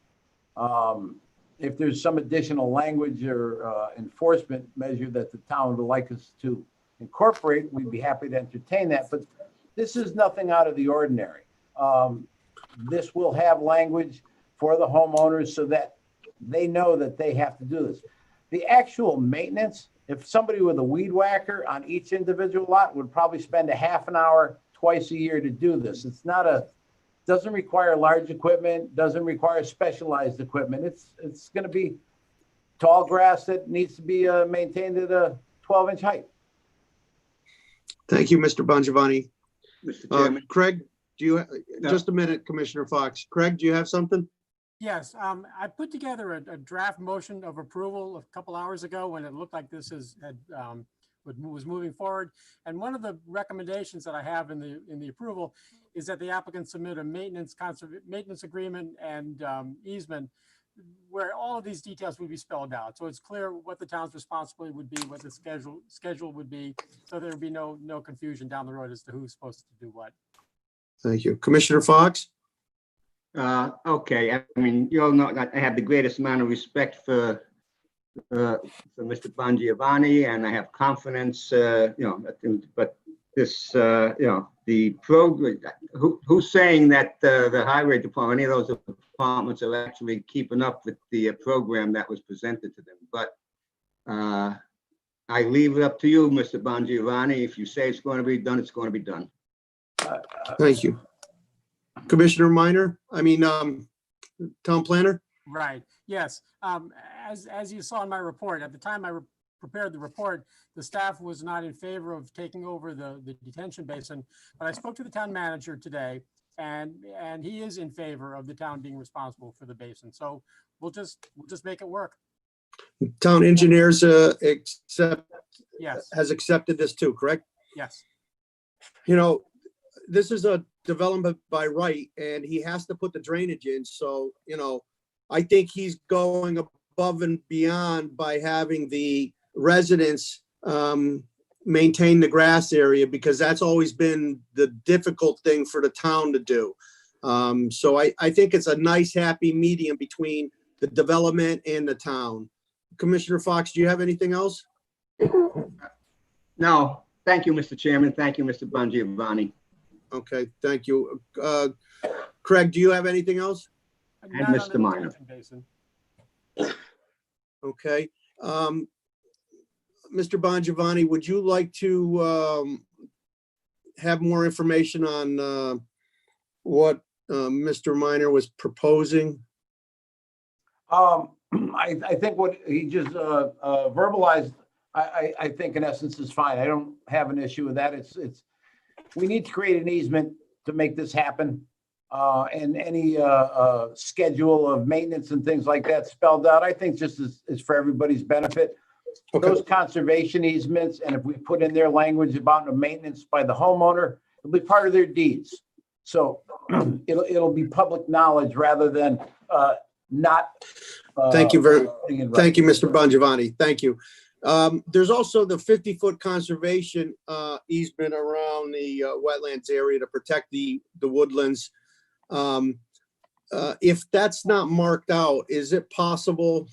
S12: If there's some additional language or enforcement measure that the town would like us to incorporate, we'd be happy to entertain that. But this is nothing out of the ordinary. This will have language for the homeowners so that they know that they have to do this. The actual maintenance, if somebody with a weed whacker on each individual lot would probably spend a half an hour twice a year to do this. It's not doesn't require large equipment, doesn't require specialized equipment. It's going to be tall grass that needs to be maintained at a 12-inch height.
S2: Thank you, Mr. Bongiovanni.
S11: Mr. Chairman.
S2: Craig, just a minute, Commissioner Fox. Craig, do you have something?
S4: Yes, I put together a draft motion of approval a couple hours ago when it looked like this was moving forward. And one of the recommendations that I have in the approval is that the applicant submit a maintenance agreement and easement where all of these details would be spelled out. So it's clear what the town's responsibility would be, what the schedule would be, so there would be no confusion down the road as to who's supposed to do what.
S2: Thank you. Commissioner Fox?
S11: Okay, I mean, you all know I have the greatest amount of respect for Mr. Bongiovanni, and I have confidence, but this, the program, who's saying that the highway department, any of those departments are actually keeping up with the program that was presented to them? But I leave it up to you, Mr. Bongiovanni. If you say it's going to be done, it's going to be done.
S2: Thank you. Commissioner Minor, town planner?
S4: Right, yes. As you saw in my report, at the time I prepared the report, the staff was not in favor of taking over the detention basin, but I spoke to the town manager today, and he is in favor of the town being responsible for the basin. So we'll just make it work.
S2: Town engineers
S4: Yes.
S2: has accepted this too, correct?
S4: Yes.
S2: This is a development by right, and he has to put the drainage in. So, I think he's going above and beyond by having the residents maintain the grass area, because that's always been the difficult thing for the town to do. So I think it's a nice, happy medium between the development and the town. Commissioner Fox, do you have anything else?
S11: No, thank you, Mr. Chairman. Thank you, Mr. Bongiovanni.
S2: Okay, thank you. Craig, do you have anything else?
S11: And Mr. Minor.
S2: Okay. Mr. Bongiovanni, would you like to have more information on what Mr. Minor was proposing?
S12: I think what he just verbalized, I think in essence is fine. I don't have an issue with that. We need to create an easement to make this happen. And any schedule of maintenance and things like that spelled out, I think just is for everybody's benefit.
S2: Okay.
S12: Those conservation easements, and if we put in their language about the maintenance by the homeowner, it'll be part of their deeds. So it'll be public knowledge rather than not.
S2: Thank you very,
S12: putting it right.
S2: thank you, Mr. Bongiovanni. Thank you. There's also the 50-foot conservation easement around the wetlands area to protect the woodlands. If that's not marked out, is it possible,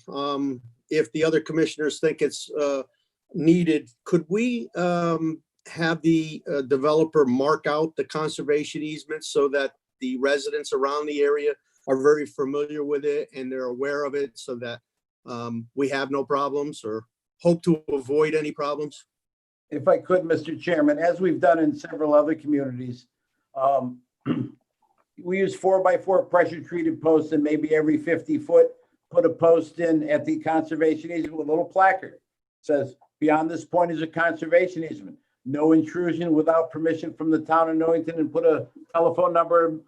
S2: if the other commissioners think it's needed, could we have the developer mark out the conservation easement so that the residents around the area are very familiar with it and they're aware of it so that we have no problems or hope to avoid any problems?
S12: If I could, Mr. Chairman, as we've done in several other communities, we use 4x4 pressure treated posts, and maybe every 50 foot, put a post in at the conservation easement with a little placard. It says, beyond this point is a conservation easement. No intrusion without permission from the town of Newington, and put a telephone number,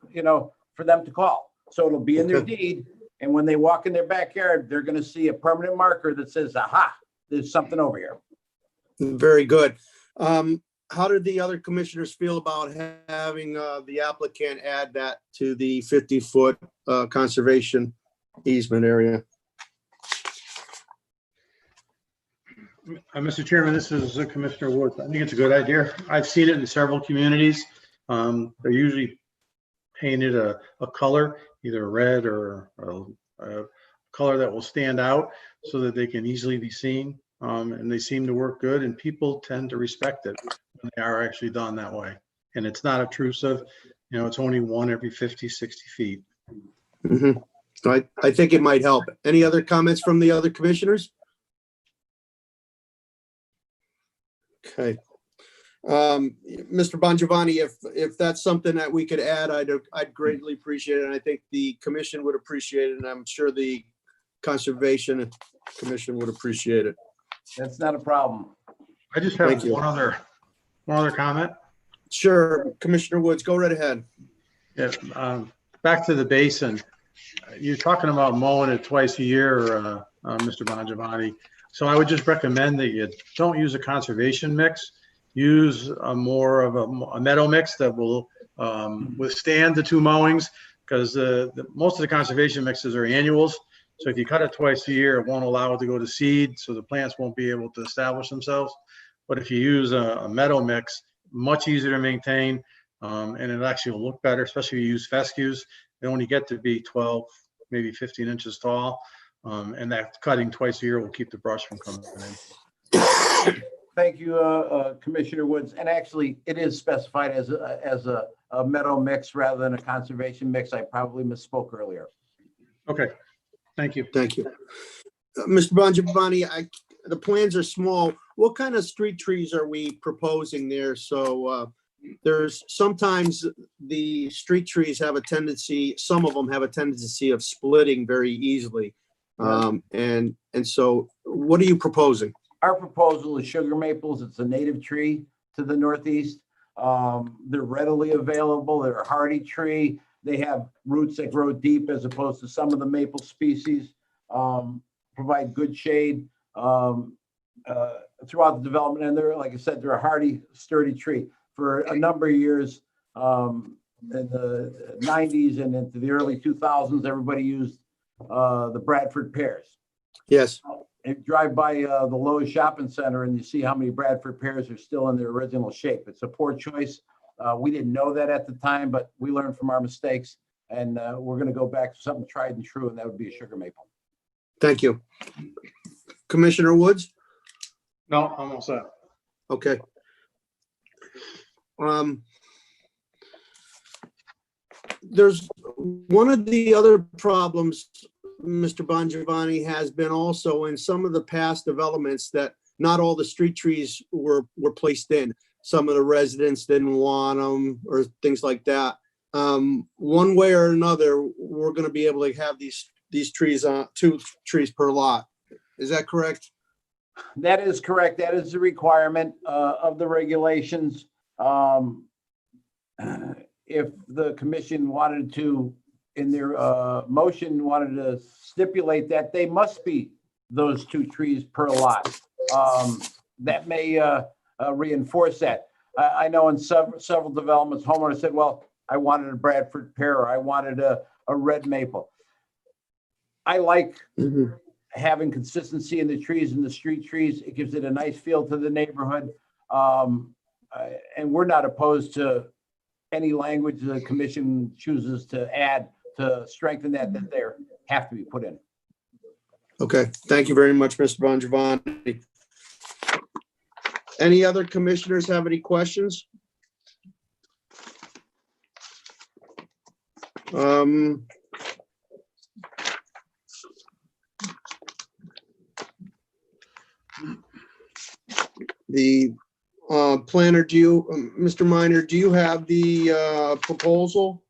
S12: for them to call. So it'll be in their deed. And when they walk in their backyard, they're going to see a permanent marker that says, aha, there's something over here.
S2: Very good. How did the other commissioners feel about having the applicant add that to the 50-foot conservation easement area?
S5: Mr. Chairman, this is Commissioner Woods. I think it's a good idea. I've seen it in several communities. They're usually painted a color, either red or a color that will stand out so that they can easily be seen. And they seem to work good, and people tend to respect it when they are actually done that way. And it's not obtrusive. It's only one every 50, 60 feet.
S2: Mm-hmm. I think it might help. Any other comments from the other commissioners? Okay. Mr. Bongiovanni, if that's something that we could add, I'd greatly appreciate it. And I think the commission would appreciate it. And I'm sure the Conservation Commission would appreciate it.
S12: That's not a problem.
S5: I just have one other comment.
S2: Sure, Commissioner Woods, go right ahead.
S5: Yeah, back to the basin. You're talking about mowing it twice a year, Mr. Bongiovanni. So I would just recommend that you don't use a conservation mix. Use more of a meadow mix that will withstand the two mowings, because most of the conservation mixes are annuals. So if you cut it twice a year, it won't allow it to go to seed, so the plants won't be able to establish themselves. But if you use a meadow mix, much easier to maintain, and it actually will look better, especially if you use fescues. They only get to be 12, maybe 15 inches tall, and that cutting twice a year will keep the brush from coming in.
S12: Thank you, Commissioner Woods. And actually, it is specified as a meadow mix rather than a conservation mix. I probably misspoke earlier.
S5: Okay. Thank you.
S2: Thank you. Mr. Bongiovanni, the plans are small. What kind of street trees are we proposing there? So there's sometimes the street trees have a tendency, some of them have a tendency of splitting very easily. And so what are you proposing?
S12: Our proposal is sugar maples. It's a native tree to the Northeast. They're readily available. They're a hardy tree. They have roots that grow deep as opposed to some of the maple species, provide good shade throughout the development. And they're, like I said, they're a hardy, sturdy tree. For a number of years in the 90s and into the early 2000s, everybody used the Bradford pears.
S2: Yes.
S12: You drive by the Lowe's shopping center and you see how many Bradford pears are still in their original shape. It's a poor choice. We didn't know that at the time, but we learned from our mistakes, and we're going to go back to something tried and true, and that would be a sugar maple.
S2: Thank you. Commissioner Woods?
S5: No, I'm all set.
S2: Okay. There's one of the other problems Mr. Bongiovanni has been also in some of the past developments that not all the street trees were placed in. Some of the residents didn't want them or things like that. One way or another, we're going to be able to have these these trees on 2 trees per lot. Is that correct?
S12: That is correct. That is the requirement of the regulations. If the commission wanted to, in their motion, wanted to stipulate that they must be those 2 trees per lot, that may reinforce that. I know in several developments, homeowners said, well, I wanted a Bradford pear, or I wanted a red maple. I like having consistency in the trees and the street trees. It gives it a nice feel to the neighborhood. And we're not opposed to any language the commission chooses to add to strengthen that there have to be put in.
S2: Okay, thank you very much, Mr. Bongiovanni. Any other commissioners have any questions? The planner, Mr. Minor, do you have the proposal,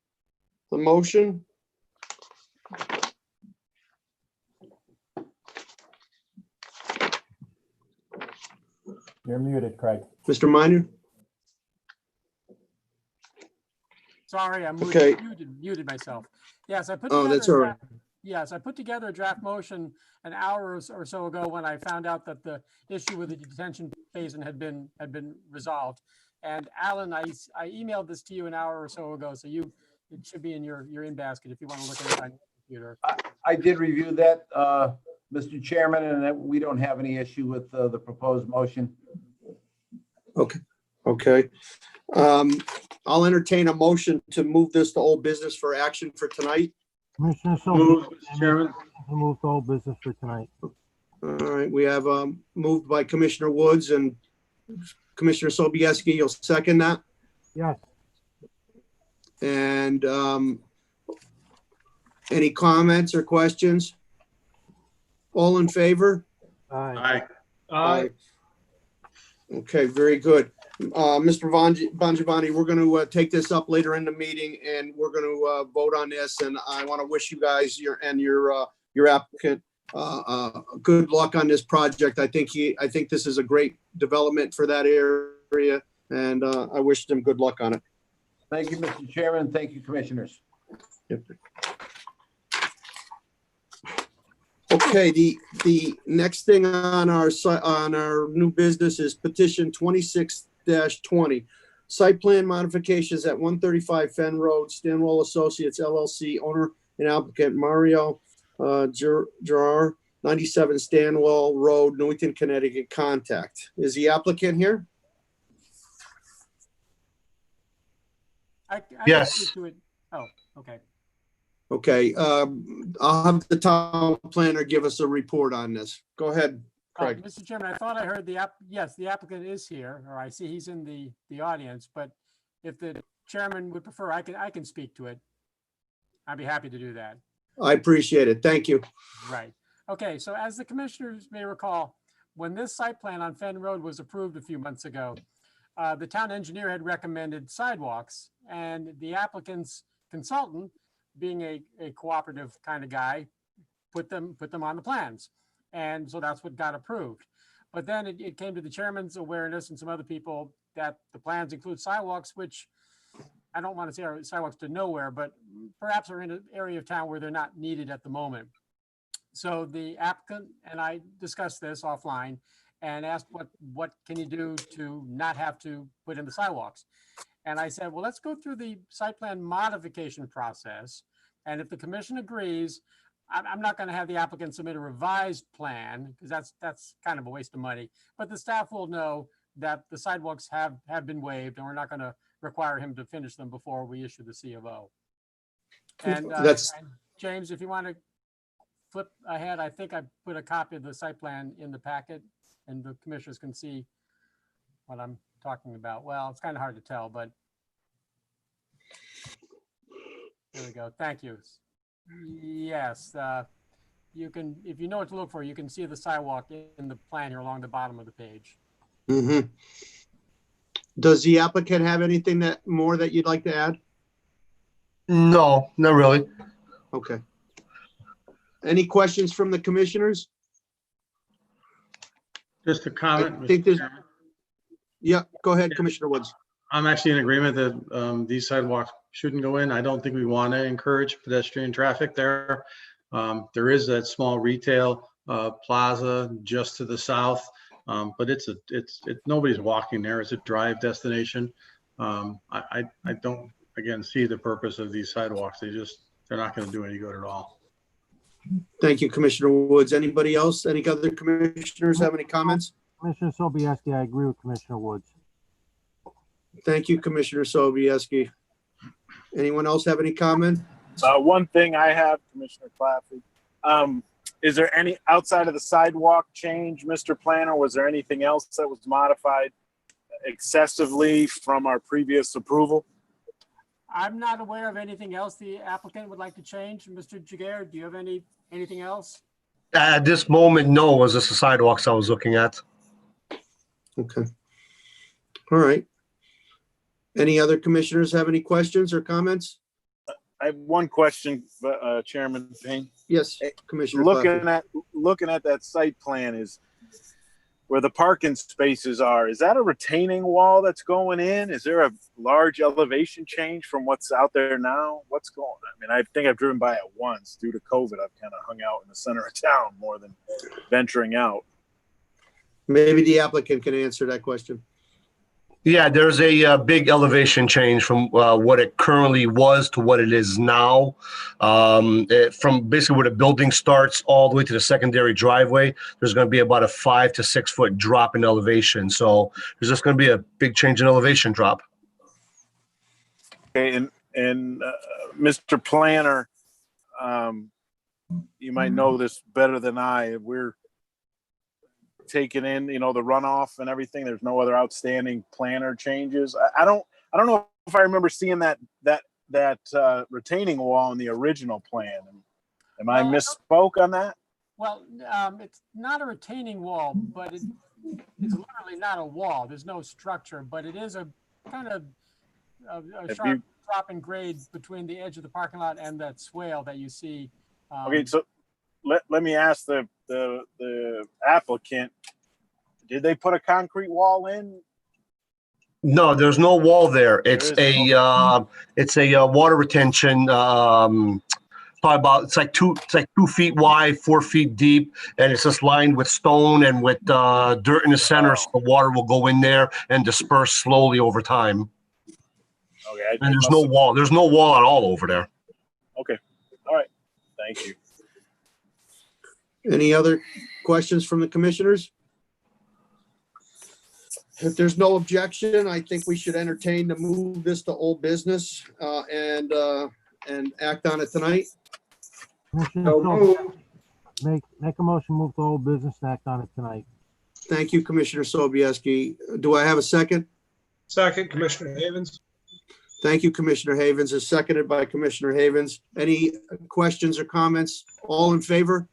S2: the motion?
S1: You're muted, Craig.
S2: Mr. Minor?
S4: Sorry, I'm
S2: Okay.
S4: muted myself. Yes, I put
S2: Oh,
S4: together
S2: that's
S4: a
S2: all
S4: draft- Yes, I put together a draft motion an hour or so ago when I found out that the issue with the detention basin had been resolved. And Alan, I emailed this to you an hour or so ago, so it should be in your in basket if you want to look at it on your computer.
S12: I did review that, Mr. Chairman, and that we don't have any issue with the proposed motion.
S2: Okay. I'll entertain a motion to move this to old business for action for tonight.
S13: Commissioner
S5: Move,
S13: Sobieski,
S5: Mr. Chairman.
S13: move the whole business for tonight.
S2: All right, we have moved by Commissioner Woods and Commissioner Sobieski. You'll second that?
S13: Yes.
S2: And any comments or questions? All in favor?
S13: Aye.
S5: Aye.
S2: Okay, very good. Mr. Bongiovanni, we're going to take this up later in the meeting, and we're going to vote on this. And I want to wish you guys your applicant good luck on this project. I think this is a great development for that area, and I wish them good luck on it.
S12: Thank you, Mr. Chairman. Thank you, commissioners.
S2: Yep. Okay, the next thing on our new business is petition 26-20. Site plan modifications at 135 Fen Road, Stanwell Associates LLC, owner and applicant Mario Gerard, 97 Stanwell Road, Newington, Connecticut. Contact. Is the applicant here?
S4: I can
S5: Yes.
S4: speak to it. Oh, okay.
S2: Okay, I'll have the town planner give us a report on this. Go ahead, Craig.
S4: Mr. Chairman, I thought I heard the applicant is here, or I see he's in the audience, but if the chairman would prefer, I can speak to it. I'd be happy to do that.
S2: I appreciate it. Thank you.
S4: Right. Okay, so as the commissioners may recall, when this site plan on Fen Road was approved a few months ago, the town engineer had recommended sidewalks, and the applicant's consultant, being a cooperative kind of guy, put them on the plans. And so that's what got approved. But then it came to the chairman's awareness and some other people that the plans include sidewalks, which I don't want to say are sidewalks to nowhere, but perhaps are in an area of town where they're not needed at the moment. So the applicant and I discussed this offline and asked what can you do to not have to put in the sidewalks? And I said, well, let's go through the site plan modification process. And if the commission agrees, I'm not going to have the applicant submit a revised plan because that's kind of a waste of money. But the staff will know that the sidewalks have been waived and we're not going to require him to finish them before we issue the C of O. And, and James, if you want to flip ahead, I think I put a copy of the site plan in the packet and the commissioners can see what I'm talking about. Well, it's kind of hard to tell, but there we go. Thank you. Yes, you can, if you know what to look for, you can see the sidewalk in the plan here along the bottom of the page.
S2: Mm-hmm. Does the applicant have anything more that you'd like to add?
S14: No, not really.
S2: Okay. Any questions from the commissioners?
S5: Just a comment.
S2: I think
S5: Mr.
S2: there's-
S5: Chairman.
S2: Yeah, go ahead, Commissioner Woods.
S5: I'm actually in agreement that these sidewalks shouldn't go in. I don't think we want to encourage pedestrian traffic there. There is that small retail plaza just to the south, but nobody's walking there. It's a drive destination. I don't, again, see the purpose of these sidewalks. They're not going to do any good at all.
S2: Thank you, Commissioner Woods. Anybody else? Any other commissioners have any comments?
S13: Commissioner Sobieski, I agree with Commissioner Woods.
S2: Thank you, Commissioner Sobieski. Anyone else have any comment?
S9: One thing I have, Commissioner Claffey, is there any, outside of the sidewalk change, Mr. Planner, was there anything else that was modified excessively from our previous approval?
S4: I'm not aware of anything else the applicant would like to change. Mr. Jagger, do you have anything else?
S14: At this moment, no, it was just the sidewalks I was looking at.
S2: Okay. All right. Any other commissioners have any questions or comments?
S9: I have one question, Chairman Payne.
S2: Yes, Commissioner.
S9: Looking at that site plan is where the parking spaces are. Is that a retaining wall that's going in? Is there a large elevation change from what's out there now? What's going on? I mean, I think I've driven by it once. Due to COVID, I've kind of hung out in the center of town more than venturing out.
S2: Maybe the applicant can answer that question.
S14: Yeah, there's a big elevation change from what it currently was to what it is now. From basically where the building starts all the way to the secondary driveway, there's going to be about a 5 to 6 foot drop in elevation. So there's just going to be a big change in elevation drop.
S9: Okay, and Mr. Planner, you might know this better than I. We're taking in, the runoff and everything. There's no other outstanding planner changes. I don't know if I remember seeing that retaining wall in the original plan. Am I misspoke on that?
S4: Well, it's not a retaining wall, but it's literally not a wall. There's no structure, but it is a kind of a sharp drop in grade between the edge of the parking lot and that swale that you see.
S9: Okay, so let me ask the applicant, did they put a concrete wall in?
S14: No, there's no wall there. It's a water retention. Probably about it's like 2 feet wide, 4 feet deep, and it's just lined with stone and with dirt in the center, so the water will go in there and disperse slowly over time.
S9: Okay,
S14: and there's no wall. There's no wall at all over there.
S9: Okay, all right, thank you.
S2: Any other questions from the commissioners? If there's no objection, I think we should entertain to move this to old business and act on it tonight.
S13: Commissioner Sobieski, make a motion, move the whole business and act on it tonight.
S2: Thank you, Commissioner Sobieski. Do I have a second?
S3: Second, Commissioner Havens.
S2: Thank you, Commissioner Havens. Is seconded by Commissioner Havens. Any questions or comments? All in favor?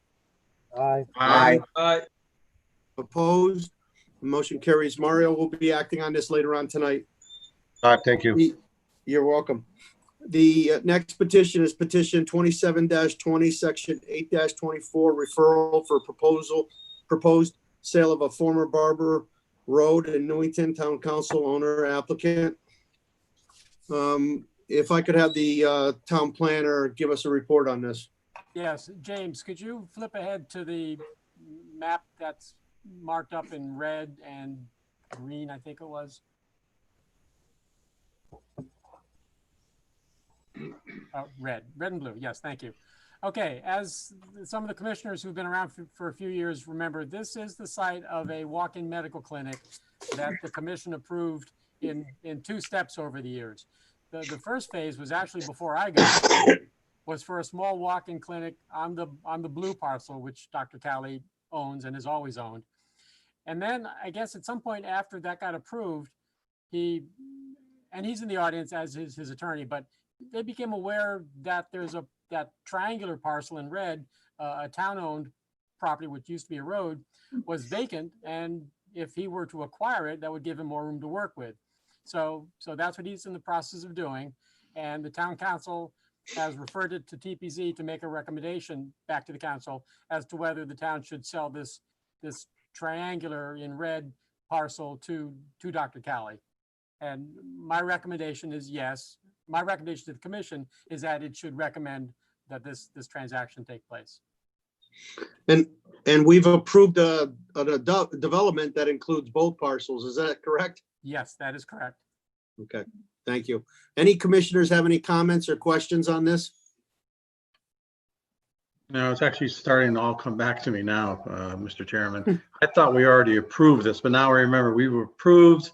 S13: Aye.
S3: Aye. Aye.
S2: Opposed? The motion carries. Mario will be acting on this later on tonight.
S14: All right, thank you.
S2: You're welcome. The next petition is petition 27-20, section 8-24, referral for proposed sale of a former Barber Road in Newington, Town Council owner applicant. If I could have the town planner give us a report on this.
S4: Yes, James, could you flip ahead to the map that's marked up in red and green, I think it was? Oh, red and blue. Yes, thank you. Okay, as some of the commissioners who've been around for a few years remember, this is the site of a walk-in medical clinic that the commission approved in 2 steps over the years. The first phase was actually before I got it, was for a small walk-in clinic on the blue parcel, which Dr. Talley owns and has always owned. And then I guess at some point after that got approved, he's in the audience as is his attorney, but they became aware that there's that triangular parcel in red, a town-owned property, which used to be a road, was vacant. And if he were to acquire it, that would give him more room to work with. So that's what he's in the process of doing. And the town council has referred it to TPZ to make a recommendation back to the council as to whether the town should sell this triangular in red parcel to Dr. Cali. And my recommendation is yes. My recommendation to the commission is that it should recommend that this transaction take place.
S2: And we've approved a development that includes both parcels. Is that correct?
S4: Yes, that is correct.
S2: Okay, thank you. Any commissioners have any comments or questions on this?
S5: No, it's actually starting to all come back to me now, Mr. Chairman. I thought we already approved this, but now I remember we've approved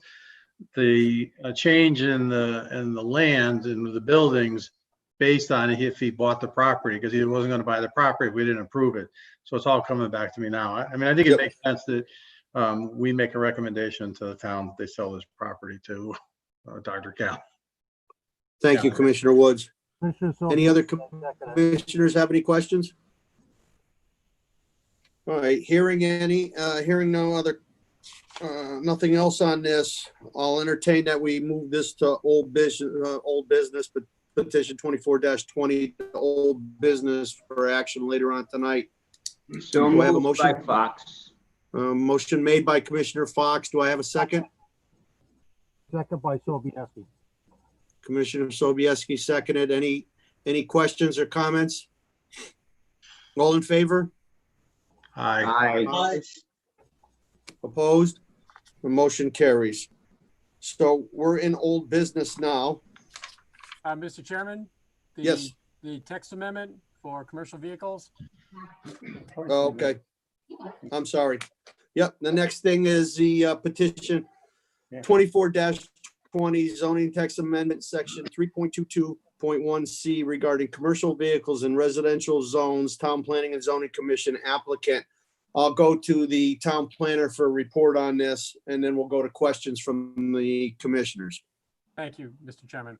S5: the change in the land and the buildings based on if he bought the property, because he wasn't going to buy the property if we didn't approve it. So it's all coming back to me now. I mean, I think it makes sense that we make a recommendation to the town that they sell this property to Dr. Cal.
S2: Thank you, Commissioner Woods.
S13: Commissioner
S2: Any other
S13: Sobieski,
S2: commissioners have any questions? All right, hearing no other, nothing else on this, I'll entertain that we move this to old business, but petition 24-20 to old business for action later on tonight.
S11: So
S2: Do I have a
S11: moved
S2: motion?
S11: by Fox.
S2: Motion made by Commissioner Fox. Do I have a second?
S13: second by Sobieski.
S2: Commissioner Sobieski seconded. Any questions or comments? All in favor?
S5: Aye.
S2: Opposed? The motion carries. So we're in old business now.
S4: Mr. Chairman?
S2: Yes.
S4: The text amendment for commercial vehicles.
S2: Oh, okay. I'm sorry. Yep, the next thing is the petition 24-20 zoning text amendment, section 3.22.1C regarding commercial vehicles in residential zones, Town Planning and Zoning Commission applicant. I'll go to the town planner for a report on this, and then we'll go to questions from the commissioners.
S4: Thank you, Mr. Chairman.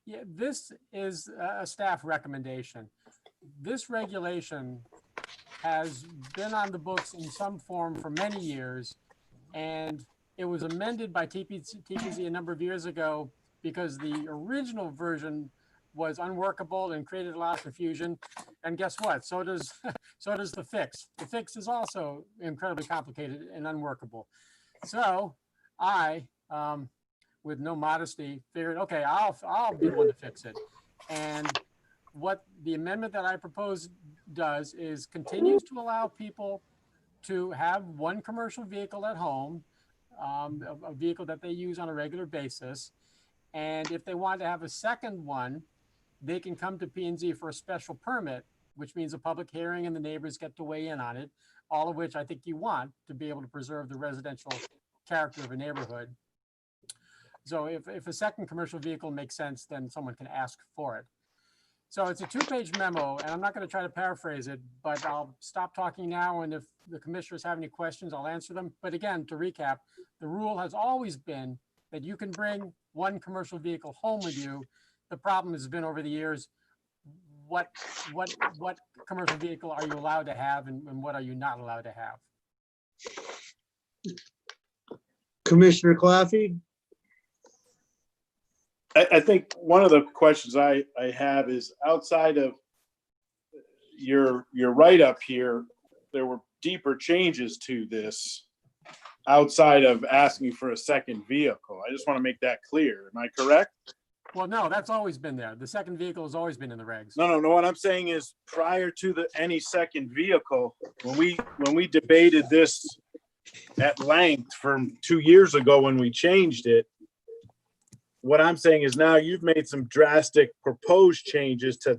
S4: Yeah, this is a staff recommendation. This regulation has been on the books in some form for many years, and it was amended by TPZ a number of years ago because the original version was unworkable and created a lot of confusion. And guess what? So does the fix. The fix is also incredibly complicated and unworkable. So I, with no modesty, figured, okay, I'll be the one to fix it. And what the amendment that I propose does is continues to allow people to have one commercial vehicle at home, a vehicle that they use on a regular basis. And if they want to have a second one, they can come to P&Z for a special permit, which means a public hearing and the neighbors get to weigh in on it, all of which I think you want to be able to preserve the residential character of a neighborhood. So if a second commercial vehicle makes sense, then someone can ask for it. So it's a two-page memo, and I'm not going to try to paraphrase it, but I'll stop talking now, and if the commissioners have any questions, I'll answer them. But again, to recap, the rule has always been that you can bring one commercial vehicle home with you. The problem has been over the years, what commercial vehicle are you allowed to have and what are you not allowed to have?
S2: Commissioner Claffey?
S9: I think one of the questions I have is outside of your write-up here, there were deeper changes to this outside of asking for a second vehicle. I just want to make that clear. Am I correct?
S4: Well, no, that's always been there. The second vehicle has always been in the regs.
S9: No. What I'm saying is prior to any second vehicle, when we debated this at length from 2 years ago when we changed it, what I'm saying is now you've made some drastic proposed changes to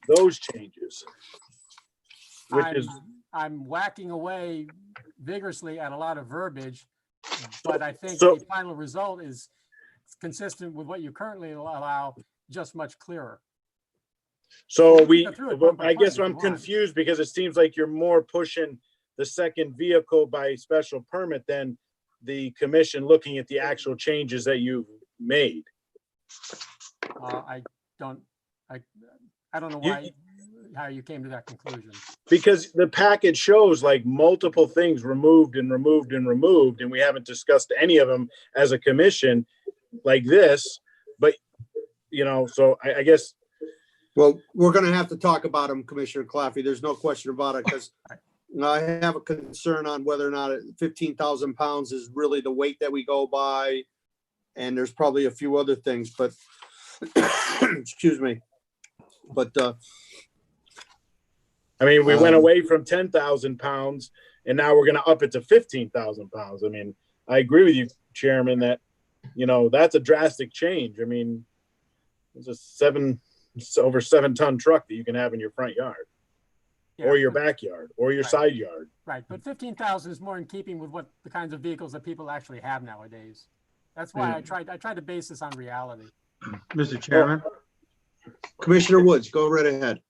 S9: those changes.
S4: I'm whacking away vigorously at a lot of verbiage, but I think
S9: So-
S4: the final result is consistent with what you currently allow, just much clearer.
S9: So
S4: I
S9: guess I'm confused because it seems like you're more pushing the second vehicle by special permit than the commission looking at the actual changes that you've made.
S4: I don't know how you came to that conclusion.
S9: Because the package shows like multiple things removed and removed and removed, and we haven't discussed any of them as a commission like this. But, so I guess
S2: Well, we're gonna have to talk about them, Commissioner Claffey. There's no question about it, because I have a concern on whether or not 15,000 pounds is really the weight that we go by. And there's probably a few other things, but excuse me. But
S9: I mean, we went away from 10,000 pounds and now we're going to up it to 15,000 pounds. I mean, I agree with you, Chairman, that, you know, that's a drastic change. I mean, it's over 7-ton truck that you can have in your front yard,
S4: Yeah,
S9: or your
S4: but-
S9: backyard, or your
S4: Right.
S9: side yard.
S4: Right, but 15,000 is more in keeping with what the kinds of vehicles that people actually have nowadays. That's why I tried to base this on reality.
S5: Mr. Chairman,
S2: Commissioner Woods, go right ahead.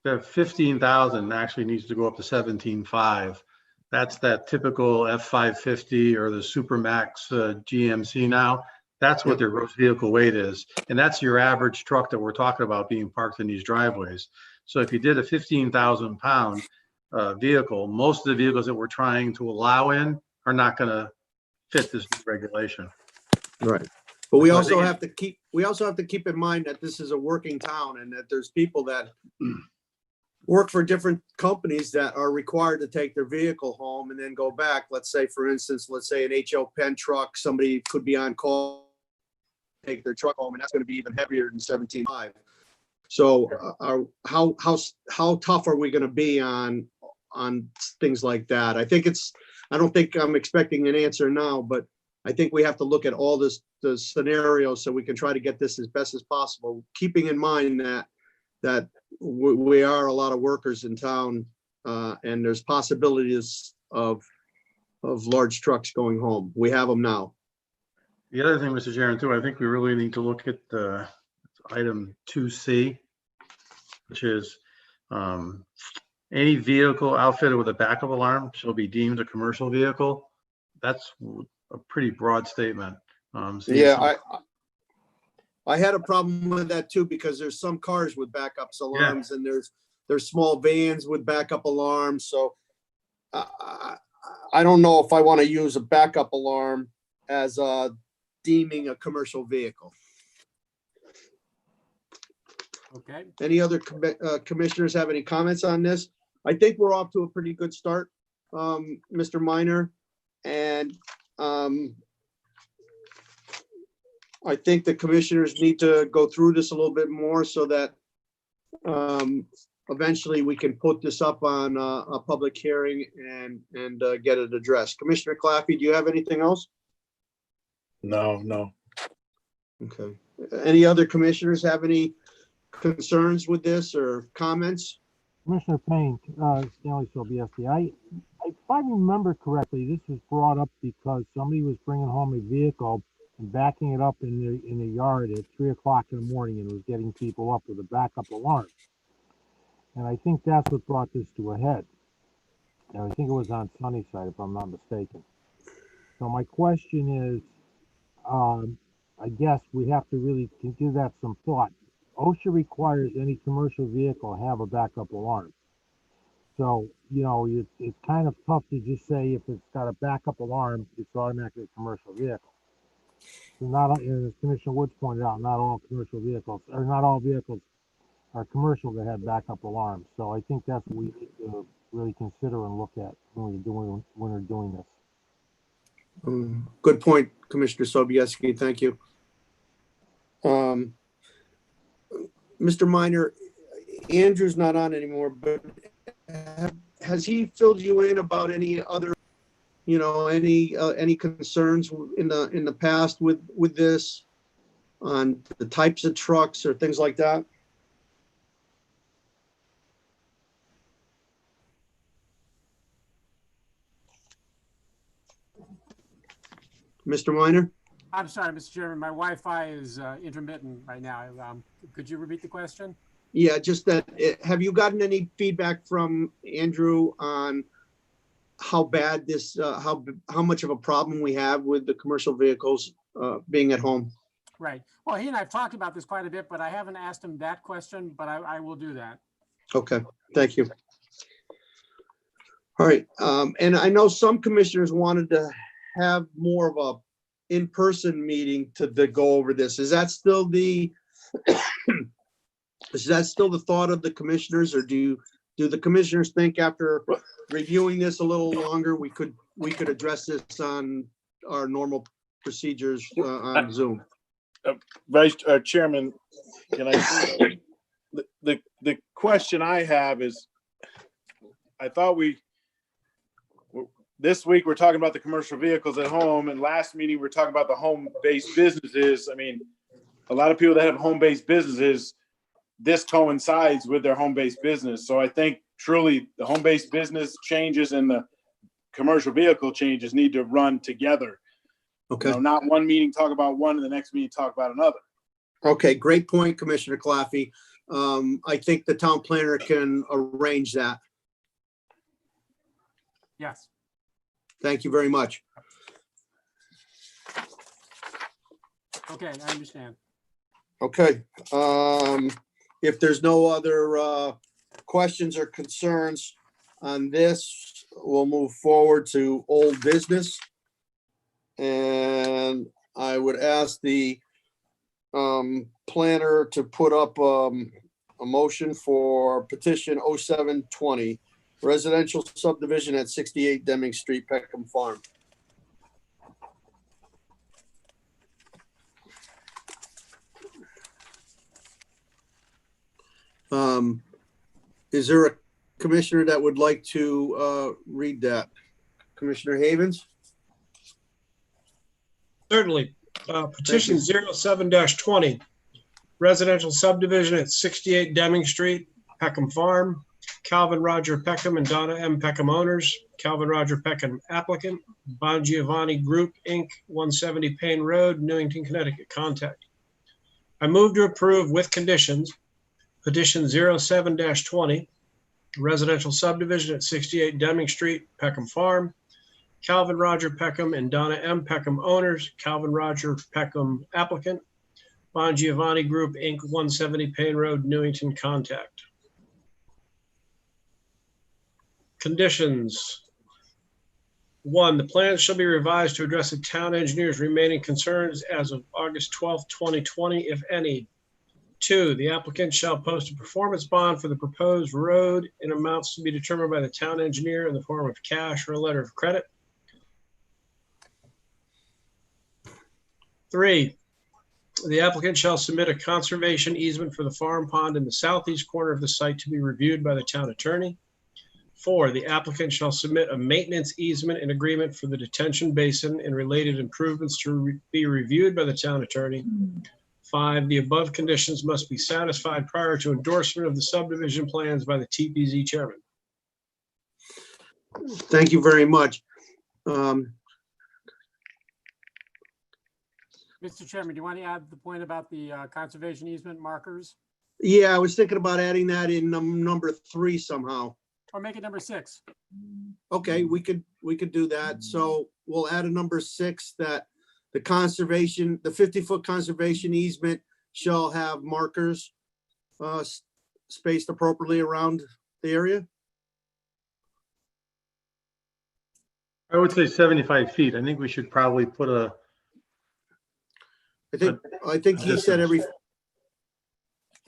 S5: the 15,000 actually needs to go up to 17.5. That's that typical F550 or the Supermax GMC now. That's what their gross vehicle weight is. And that's your average truck that we're talking about being parked in these driveways. So if you did a 15,000 pound vehicle, most of the vehicles that we're trying to allow in are not going to fit this new regulation.
S2: Right. But we
S5: So I
S2: also
S5: think
S2: have to keep in mind that this is a working town and that there's people that work for different companies that are required to take their vehicle home and then go back. Let's say, for instance, an H.O. Penn truck, somebody could be on call, take their truck home, and that's going to be even heavier than 17.5. So how tough are we going to be on things like that? I don't think I'm expecting an answer now, but I think we have to look at all the scenarios so we can try to get this as best as possible, keeping in mind that we are a lot of workers in town, and there's possibilities of large trucks going home. We have them now.
S5: The other thing, Mr. Chairman, too, I think we really need to look at the item 2C, which is any vehicle outfitted with a backup alarm shall be deemed a commercial vehicle. That's a pretty broad statement.
S2: Yeah, I had a problem with that too, because there's some cars with backup alarms and there's small vans with backup alarms. So I don't know if I want to use a backup alarm as deeming a commercial vehicle.
S4: Okay.
S2: Any other commissioners have any comments on this? I think we're off to a pretty good start, Mr. Minor. And I think the commissioners need to go through this a little bit more so that eventually we can put this up on a public hearing and get it addressed. Commissioner Claffey, do you have anything else?
S9: No.
S2: Okay. Any other commissioners have any concerns with this or comments?
S13: Commissioner Payne, Stanley Sobieski, if I remember correctly, this was brought up because somebody was bringing home a vehicle and backing it up in the yard at 3 o'clock in the morning and was getting people up with a backup alarm. And I think that's what brought this to a head. And I think it was on Sunnyside, if I'm not mistaken. So my question is, I guess we have to really give that some thought. OSHA requires any commercial vehicle have a backup alarm. So, you know, it's kind of tough to just say if it's got a backup alarm, it's automatically a commercial vehicle. So not, as Commissioner Woods pointed out, not all commercial vehicles, or not all vehicles are commercial that have backup alarms. So I think that's what we need to really consider and look at when we're doing this.
S2: Good point, Commissioner Sobieski. Thank you. Mr. Minor, Andrew's not on anymore, but has he filled you in about any other, any concerns in the past with this, on the types of trucks or things like that? Mr. Minor?
S4: I'm sorry, Mr. Chairman, my Wi-Fi is intermittent right now. Could you repeat the question?
S2: Yeah, just that, have you gotten any feedback from Andrew on how bad this, how much of a problem we have with the commercial vehicles being at home?
S4: Right. Well, he and I have talked about this quite a bit, but I haven't asked him that question, but I will do that.
S2: Okay, thank you. All right, and I know some commissioners wanted to have more of a in-person meeting to go over this. Is that still the Is that still the thought of the commissioners, or do the commissioners think after reviewing this a little longer, we could address this on our normal procedures on Zoom?
S9: Vice Chairman, can I? The question I have is, I thought this week we're talking about the commercial vehicles at home, and last meeting we're talking about the home-based businesses. I mean, a lot of people that have home-based businesses, this coincides with their home-based business. So I think truly the home-based business changes and the commercial vehicle changes need to run together.
S2: Okay.
S9: You know, not one meeting talk about one and the next meeting talk about another.
S2: Okay, great point, Commissioner Claffey. I think the town planner can arrange that.
S4: Yes.
S2: Thank you very much.
S4: Okay, I understand.
S2: Okay, if there's no other questions or concerns on this, we'll move forward to old business. And I would ask the planner to put up a motion for petition 0720, residential subdivision at 68 Deming Street, Peckham Farm. Is there a commissioner that would like to read that? Commissioner Havens?
S3: Certainly. Petition 07-20, residential subdivision at 68 Deming Street, Peckham Farm. Calvin Roger Peckham and Donna M. Peckham owners. Calvin Roger Peckham applicant. Bon Giovanni Group, Inc., 170 Payne Road, Newington, Connecticut. Contact. I move to approve with conditions petition 07-20, residential subdivision at 68 Deming Street, Peckham Farm. Calvin Roger Peckham and Donna M. Peckham owners. Calvin Roger Peckham applicant. Bon Giovanni Group, Inc., 170 Payne Road, Newington. Contact. Conditions. 1, the plans shall be revised to address the town engineer's remaining concerns as of August 12th, 2020, if any. 2, the applicant shall post a performance bond for the proposed road in amounts to be determined by the town engineer in the form of cash or a letter of credit. 3, the applicant shall submit a conservation easement for the farm pond in the southeast corner of the site to be reviewed by the town attorney. 4, the applicant shall submit a maintenance easement and agreement for the detention basin and related improvements to be reviewed by the town attorney. 5, the above conditions must be satisfied prior to endorsement of the subdivision plans by the TPZ chairman.
S2: Thank you very much.
S4: Mr. Chairman, do you want to add the point about the conservation easement markers?
S2: Yeah, I was thinking about adding that in number 3 somehow.
S4: Or make it number 6?
S2: Okay, we could do that. So we'll add a number 6 that the 50-foot conservation easement shall have markers spaced appropriately around the area.
S5: I would say 75 feet. I think we should probably put a.
S2: I think he said every.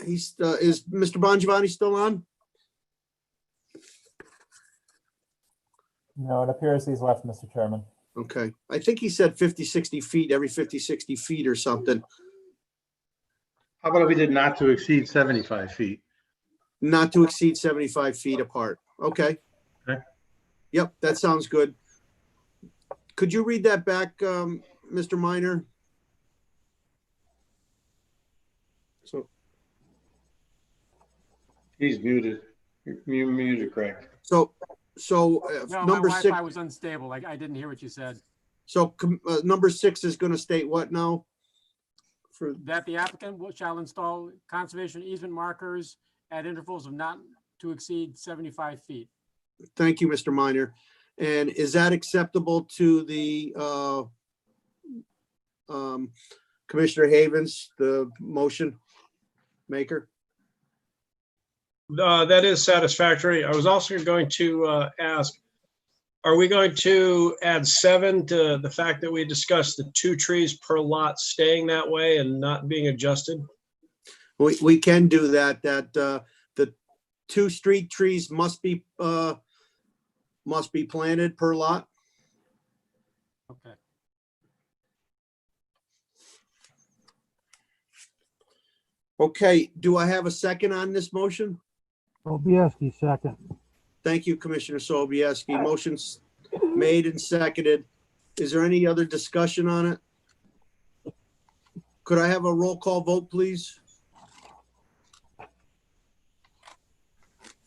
S2: Is Mr. Bon Giovanni still on?
S1: No, it appears he's left, Mr. Chairman.
S2: Okay, I think he said 50, 60 feet, every 50, 60 feet or something.
S5: How about if we did not to exceed 75 feet?
S2: Not to exceed 75 feet apart. Okay.
S5: Okay.
S2: Yep, that sounds good. Could you read that back, Mr. Minor? So
S5: He's muted. You're muted, Craig.
S2: So
S4: No,
S2: number
S4: my
S2: 6.
S4: Wi-Fi was unstable. I didn't hear what you said.
S2: So number 6 is going to state what now? For
S4: That the applicant shall install conservation easement markers at intervals of not to exceed 75 feet.
S2: Thank you, Mr. Minor. And is that acceptable to the Commissioner Havens, the motion maker?
S3: That is satisfactory. I was also going to ask, are we going to add 7 to the fact that we discussed the 2 trees per lot staying that way and not being adjusted?
S2: We can do that, the 2 street trees must be planted per lot.
S4: Okay.
S2: Okay, do I have a second on this motion?
S13: Sobieski, second.
S2: Thank you, Commissioner Sobieski. Motion's made and seconded. Is there any other discussion on it? Could I have a roll call vote, please?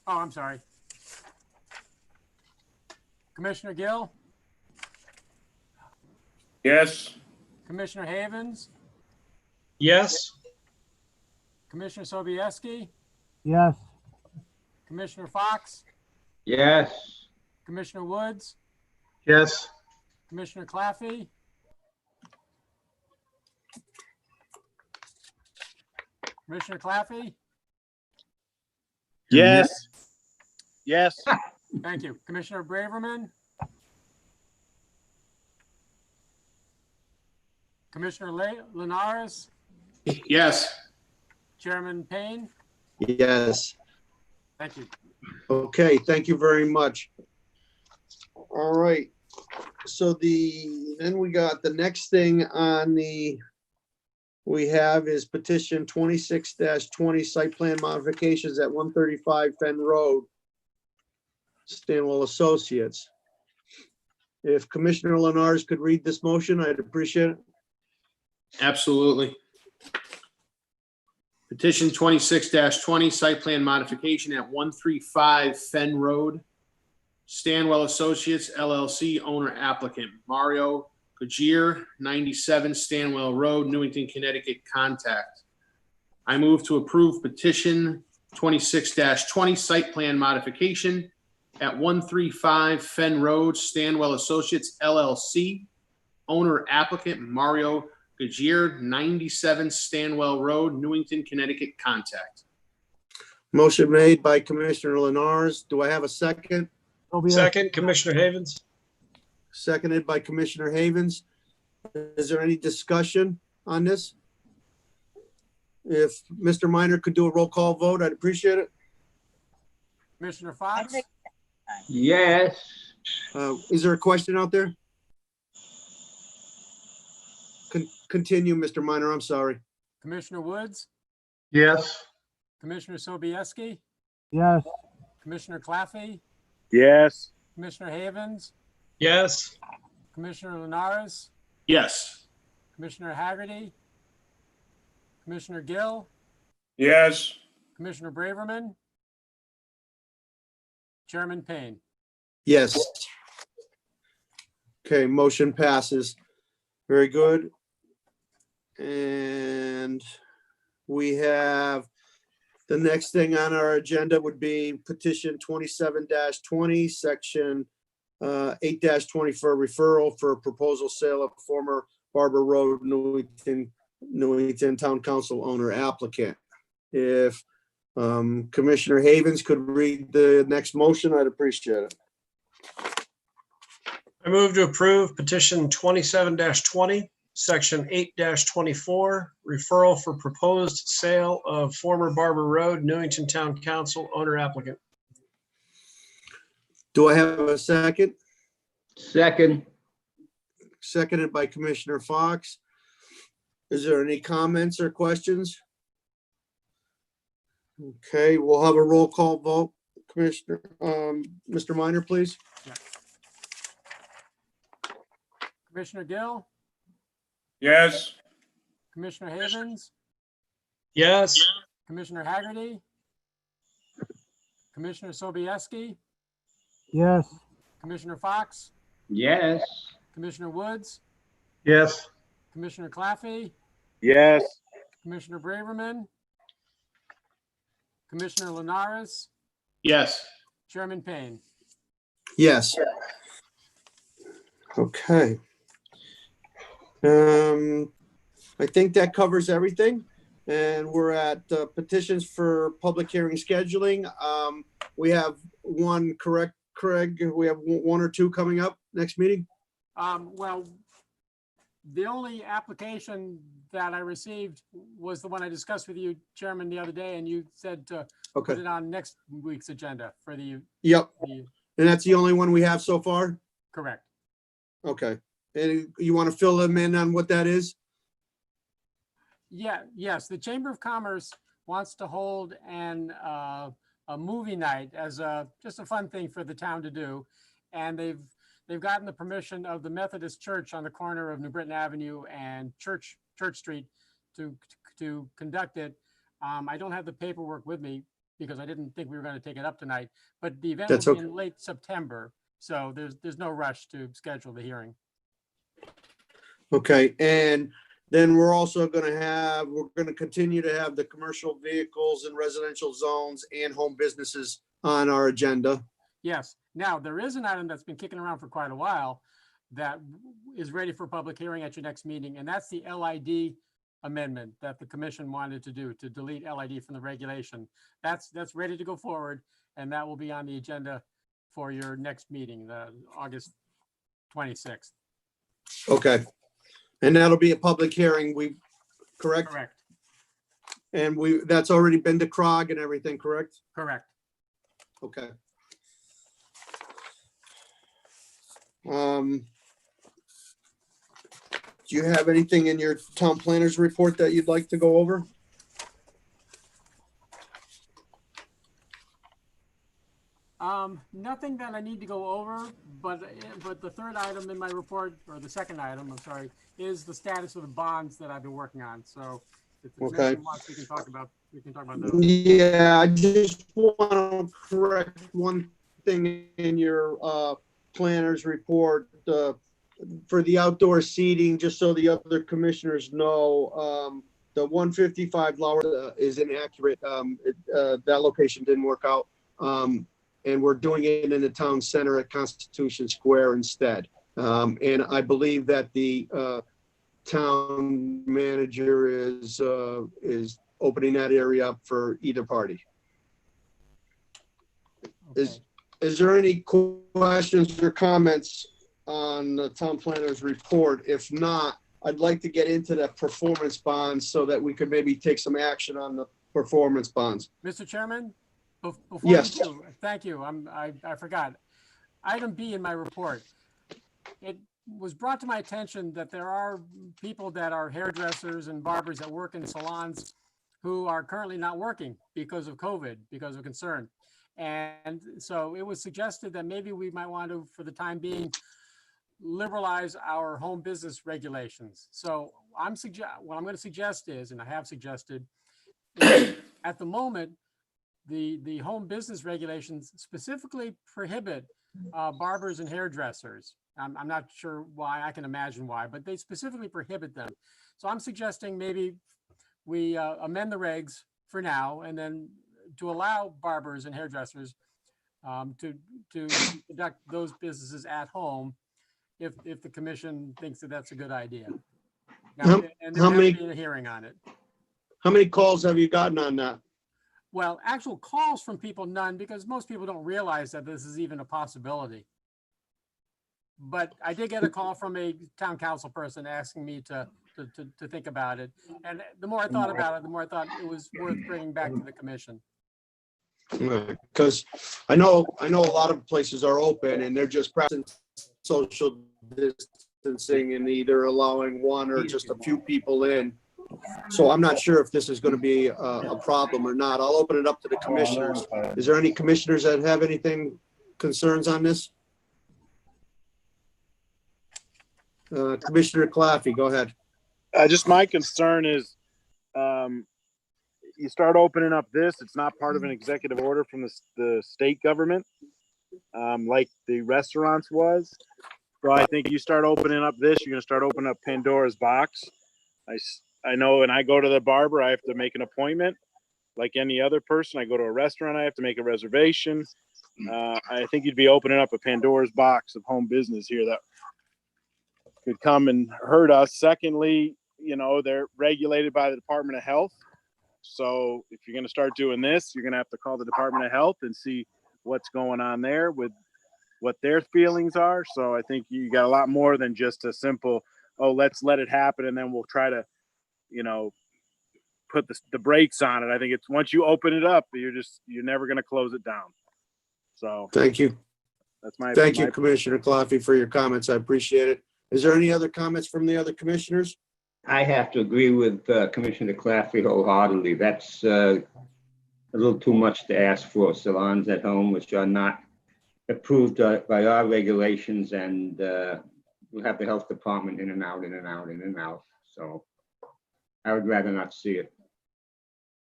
S4: Oh, I'm sorry. Commissioner Gill,
S15: Yes.
S4: Commissioner Havens,
S3: Yes.
S4: Commissioner Sobieski,
S13: Yes.
S4: Commissioner Fox,
S11: Yes.
S4: Commissioner Woods,
S5: Yes.
S4: Commissioner Claffey, Commissioner Claffey,
S9: Yes. Yes.
S4: thank you. Commissioner Braverman, Commissioner Linares,
S15: Yes.
S4: Chairman Payne,
S2: Yes.
S4: thank you.
S2: Okay, thank you very much. All right. So then we got the next thing on we have is petition 26-20 site plan modifications at 135 Fenn Road, Stanwell Associates. If Commissioner Linares could read this motion, I'd appreciate it.
S15: Absolutely. Petition 26-20 site plan modification at 135 Fenn Road, Stanwell Associates LLC, owner applicant Mario Gajier, 97 Stanwell Road, Newington, Connecticut, contact. I move to approve petition 26-20 site plan modification at 135 Fenn Road, Stanwell Associates LLC, owner applicant Mario Gajier, 97 Stanwell Road, Newington, Connecticut, contact.
S2: Motion made by Commissioner Linares. Do I have a second?
S13: Sobieski.
S3: Second, Commissioner Havens.
S2: Seconded by Commissioner Havens. Is there any discussion on this? If Mr. Minor could do a roll call vote, I'd appreciate it.
S4: Commissioner Fox,
S11: Yes.
S2: Is there a question out there? Continue, Mr. Minor. I'm sorry.
S4: Commissioner Woods,
S5: Yes.
S4: Commissioner Sobieski,
S13: Yes.
S4: Commissioner Claffey,
S9: Yes.
S4: Commissioner Havens,
S3: Yes.
S4: Commissioner Linares,
S15: Yes.
S4: Commissioner Haggerty, Commissioner Gill,
S15: Yes.
S4: Commissioner Braverman, Chairman Payne.
S2: Yes. Okay, motion passes. Very good. And we have the next thing on our agenda would be petition 27-20, section 8-20 for a referral for a proposal sale of former Barber Road, Newington Town Council owner applicant. If Commissioner Havens could read the next motion, I'd appreciate it.
S3: I move to approve petition 27-20, section 8-24, referral for proposed sale of former Barber Road, Newington Town Council owner applicant.
S2: Do I have a second?
S11: Second.
S2: Seconded by Commissioner Fox. Is there any comments or questions? Okay, we'll have a roll call vote. Commissioner, Mr. Minor, please.
S4: Commissioner Gill,
S15: Yes.
S4: Commissioner Havens,
S3: Yes.
S4: Commissioner Haggerty, Commissioner Sobieski,
S13: Yes.
S4: Commissioner Fox,
S11: Yes.
S4: Commissioner Woods,
S5: Yes.
S4: Commissioner Claffey,
S9: Yes.
S4: Commissioner Braverman, Commissioner Linares,
S15: Yes.
S4: Chairman Payne.
S2: Yes. Okay. I think that covers everything. And we're at petitions for public hearing scheduling. We have one, correct, Craig? We have one or two coming up next meeting?
S4: Well, The only application that I received was the one I discussed with you, Chairman, the other day, and you said to put
S2: Okay,
S4: it on next week's agenda for
S2: yep.
S4: the,
S2: And that's the only one we have so far?
S4: correct.
S2: Okay. And you want to fill them in on what that is?
S4: Yeah, yes, the Chamber of Commerce wants to hold a movie night as just a fun thing for the town to do. And they've gotten the permission of the Methodist Church on the corner of New Britain Avenue and Church Street to conduct it. I don't have the paperwork with me because I didn't think we were going to take it up tonight, but the event
S2: That's
S4: will be
S2: okay.
S4: in late September. So there's no rush to schedule the hearing.
S2: Okay, and then we're also going to continue to have the commercial vehicles and residential zones and home businesses on our agenda.
S4: Yes. Now, there is an item that's been kicking around for quite a while that is ready for public hearing at your next meeting, and that's the LID amendment that the commission wanted to do, to delete LID from the regulation. That's ready to go forward, and that will be on the agenda for your next meeting, the August 26th.
S2: Okay. And that'll be a public hearing, correct?
S4: Correct.
S2: And that's already been to CROG and everything, correct?
S4: Correct.
S2: Okay. Do you have anything in your town planners report that you'd like to go over?
S4: Nothing that I need to go over, but the third item in my report, or the second item, I'm sorry, is the status of the bonds that I've been working on. So if the commission wants, we can talk about those.
S2: Yeah, I just want to correct one thing in your planners report for the outdoor seating, just so the other commissioners know. The 155 Lower is inaccurate. That location didn't work out. And we're doing it in the town center at Constitution Square instead. And I believe that the town manager is opening that area up for either party.
S4: Okay.
S2: Is there any questions or comments on the town planner's report? If not, I'd like to get into the performance bonds so that we could maybe take some action on the performance bonds.
S4: Mr. Chairman, before
S2: Yes.
S4: you do, thank you. I forgot. Item B in my report. It was brought to my attention that there are people that are hairdressers and barbers that work in salons who are currently not working because of COVID, because of concern. And so it was suggested that maybe we might want to, for the time being, liberalize our home business regulations. So what I'm going to suggest is, and I have suggested, at the moment, the home business regulations specifically prohibit barbers and hairdressers. I'm not sure why, I can imagine why, but they specifically prohibit them. So I'm suggesting maybe we amend the regs for now, and then to allow barbers and hairdressers to conduct those businesses at home if the commission thinks that that's a good idea. Now, and there will be a hearing on it.
S2: How many calls have you gotten on that?
S4: Well, actual calls from people, none, because most people don't realize that this is even a possibility. But I did get a call from a town council person asking me to think about it. And the more I thought about it, the more I thought it was worth bringing back to the commission.
S2: Because I know a lot of places are open and they're just practicing social distancing and either allowing one or just a few people in. So I'm not sure if this is going to be a problem or not. I'll open it up to the commissioners. Is there any commissioners that have anything concerns on this? Commissioner Claffey, go ahead.
S9: Just my concern is you start opening up this, it's not part of an executive order from the state government, like the restaurants was. So I think you start opening up this, you're going to start opening up Pandora's box. I know when I go to the barber, I have to make an appointment. Like any other person, I go to a restaurant, I have to make a reservation. I think you'd be opening up a Pandora's box of home business here that could come and hurt us. Secondly, they're regulated by the Department of Health. So if you're going to start doing this, you're going to have to call the Department of Health and see what's going on there with what their feelings are. So I think you got a lot more than just a simple oh, let's let it happen, and then we'll try to, put the brakes on it. I think it's once you open it up, you're never going to close it down. So
S2: Thank you.
S9: that's my
S2: Thank you, Commissioner Claffey, for your comments. I appreciate it. Is there any other comments from the other commissioners?
S11: I have to agree with Commissioner Claffey wholeheartedly. That's a little too much to ask for. Salons at home, which are not approved by our regulations, and we'll have the health department in and out, in and out, in and out. So I would rather not see it.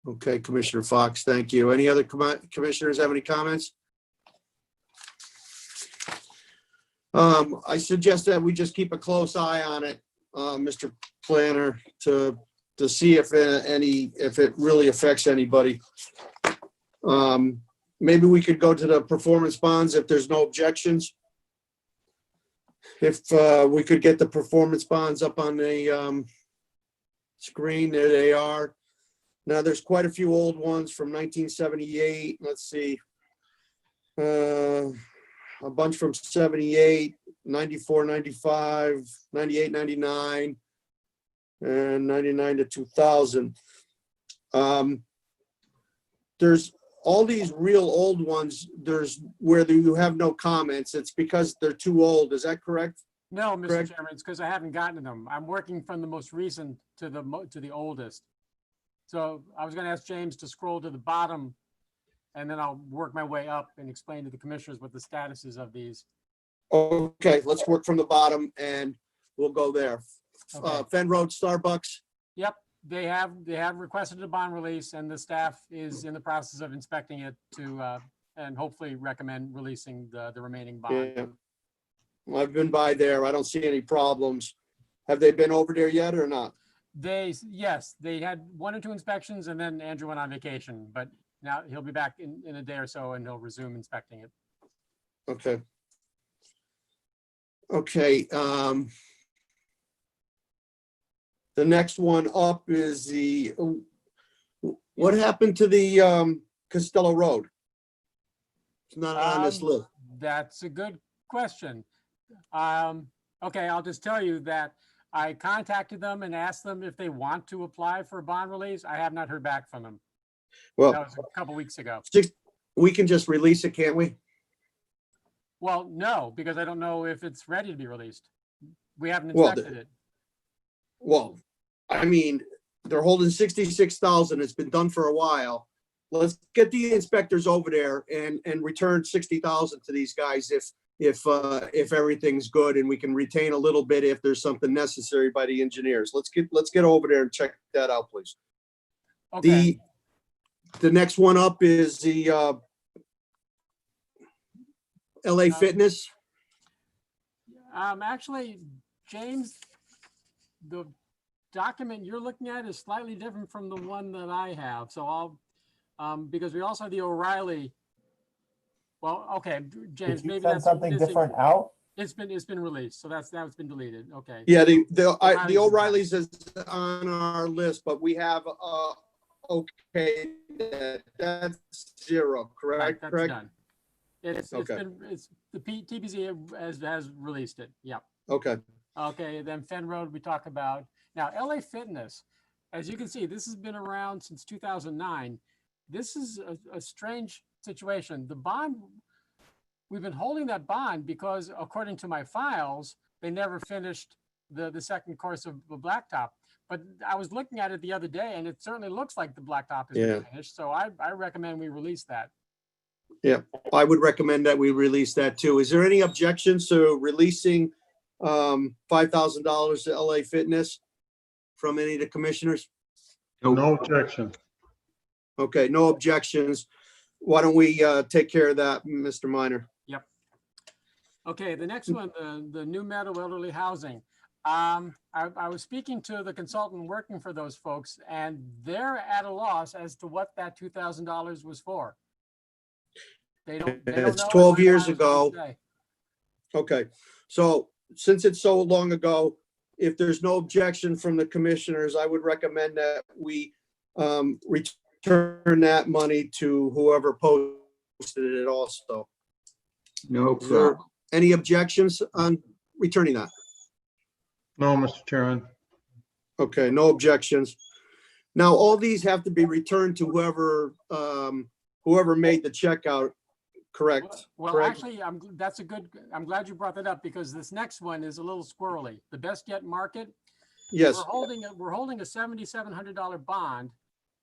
S2: Okay, Commissioner Fox, thank you. Any other commissioners have any comments? I suggest that we just keep a close eye on it, Mr. Planner, to see if it really affects anybody. Maybe we could go to the performance bonds if there's no objections. If we could get the performance bonds up on the screen, there they are. Now, there's quite a few old ones from 1978. Let's see. A bunch from 78, 94, 95, 98, 99, and 99 to 2000. There's all these real old ones. There's where you have no comments. It's because they're too old. Is that correct?
S4: No, Mr. Chairman, it's because I haven't gotten to them. I'm working from the most recent to the oldest. So I was going to ask James to scroll to the bottom, and then I'll work my way up and explain to the commissioners what the status is of these.
S2: Okay, let's work from the bottom and we'll go there.
S4: Okay.
S2: Fenn Road Starbucks.
S4: Yep, they have requested a bond release, and the staff is in the process of inspecting it to and hopefully recommend releasing the remaining bond.
S2: Yeah. I've been by there. I don't see any problems. Have they been over there yet or not?
S4: Yes, they had 1 or 2 inspections, and then Andrew went on vacation, but now he'll be back in a day or so, and he'll resume inspecting it.
S2: Okay. Okay. The next one up is what happened to the Costello Road? It's not on this list.
S4: That's a good question. Okay, I'll just tell you that I contacted them and asked them if they want to apply for a bond release. I have not heard back from them.
S2: Well,
S4: that was a couple weeks ago.
S2: We can just release it, can't we?
S4: Well, no, because I don't know if it's ready to be released. We haven't inspected it.
S2: Well, I mean, they're holding 66,000. It's been done for a while. Let's get the inspectors over there and return 60,000 to these guys if everything's good, and we can retain a little bit if there's something necessary by the engineers. Let's get over there and check that out, please.
S4: Okay.
S2: The next one up is the LA Fitness.
S4: Actually, James, the document you're looking at is slightly different from the one that I have. So I'll, because we also have the O'Reilly. Well, okay, James, maybe that's
S1: something different out.
S4: It's been released, so that's been deleted. Okay.
S2: Yeah, the O'Reilly's is on our list, but we have okay, that's 0, correct?
S4: That's
S2: correct.
S4: done. It's the TPZ has released it. Yeah.
S2: Okay.
S4: Okay. Then Fenn Road we talk about now. LA Fitness, as you can see, this has been around since 2009. This is a strange situation. The bond, we've been holding that bond because, according to my files, they never finished the second course of the blacktop. But I was looking at it the other day, and it certainly looks like the blacktop is finished. So I recommend we release that.
S2: Yeah, I would recommend that we release that too. Is there any objections to releasing $5,000 to LA Fitness from any of the commissioners?
S5: No objection.
S2: Okay, no objections. Why don't we take care of that, Mr. Minor?
S4: Yep. Okay, the next one, the New Meadow Elderly Housing. I was speaking to the consultant working for those folks, and they're at a loss as to what that $2,000 was for. They don't
S2: It's
S4: know.
S2: 12 years ago. Okay, so since it's so long ago, if there's no objection from the commissioners, I would recommend that we return that money to whoever posted it also.
S11: No
S2: Is there
S11: problem.
S2: any objections on returning that?
S5: No, Mr. Chairman.
S2: Okay, no objections. Now, all these have to be returned to whoever, whoever made the check out, correct?
S4: Well,
S2: Correct?
S4: actually, I'm glad you brought that up because this next one is a little squirrely. The Best Yet Market.
S2: Yes,
S4: We're holding a $7,700 bond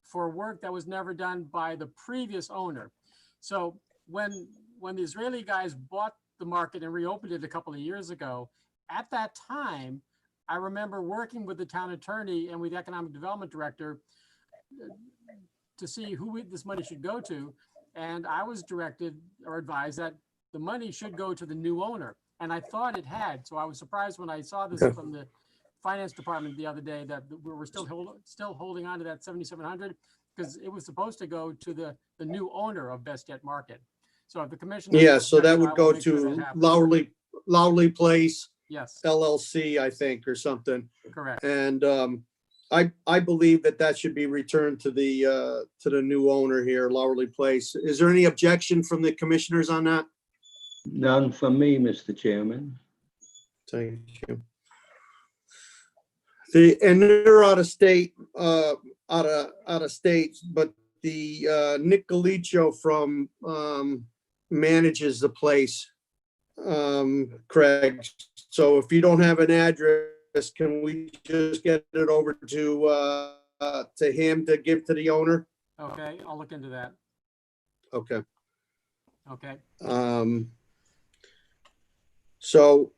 S4: for work that was never done by the previous owner. So when the Israeli guys bought the market and reopened it a couple of years ago, at that time, I remember working with the town attorney and with the economic development director to see who this money should go to. And I was directed or advised that the money should go to the new owner. And I thought it had. So I was surprised when I saw this from the finance department the other day that we were still holding on to that 7,700 because it was supposed to go to the new owner of Best Yet Market. So if the commission.
S2: yeah, so that would go to Lowry Place.
S4: Yes,
S2: LLC, I think, or something.
S4: correct.
S2: And I believe that should be returned to the new owner here, Lowerly Place. Is there any objection from the commissioners on that?
S11: None from me, Mr. Chairman.
S2: Thank you. And they're out of state, out of state, but the Nick Galicio from manages the place, Craig. So if you don't have an address, can we just get it over to him to give to the owner?
S4: Okay, I'll look into that.
S2: Okay.
S4: Okay.
S2: So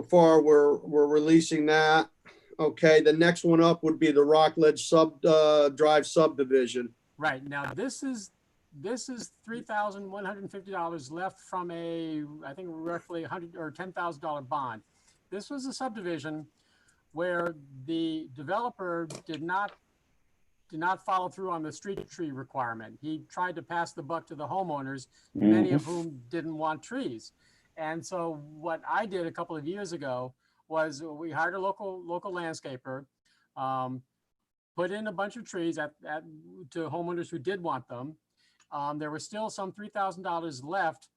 S2: far we're releasing that. Okay, the next one up would be the Rockledge Drive subdivision.
S4: Right, now this is $3,150 left from I think roughly $100 or $10,000 bond. This was a subdivision where the developer did not follow through on the street tree requirement. He tried to pass the buck to the homeowners, many of whom didn't want trees. And so what I did a couple of years ago was we hired a local landscaper, put in a bunch of trees to homeowners who did want them. There was still some $3,000 left.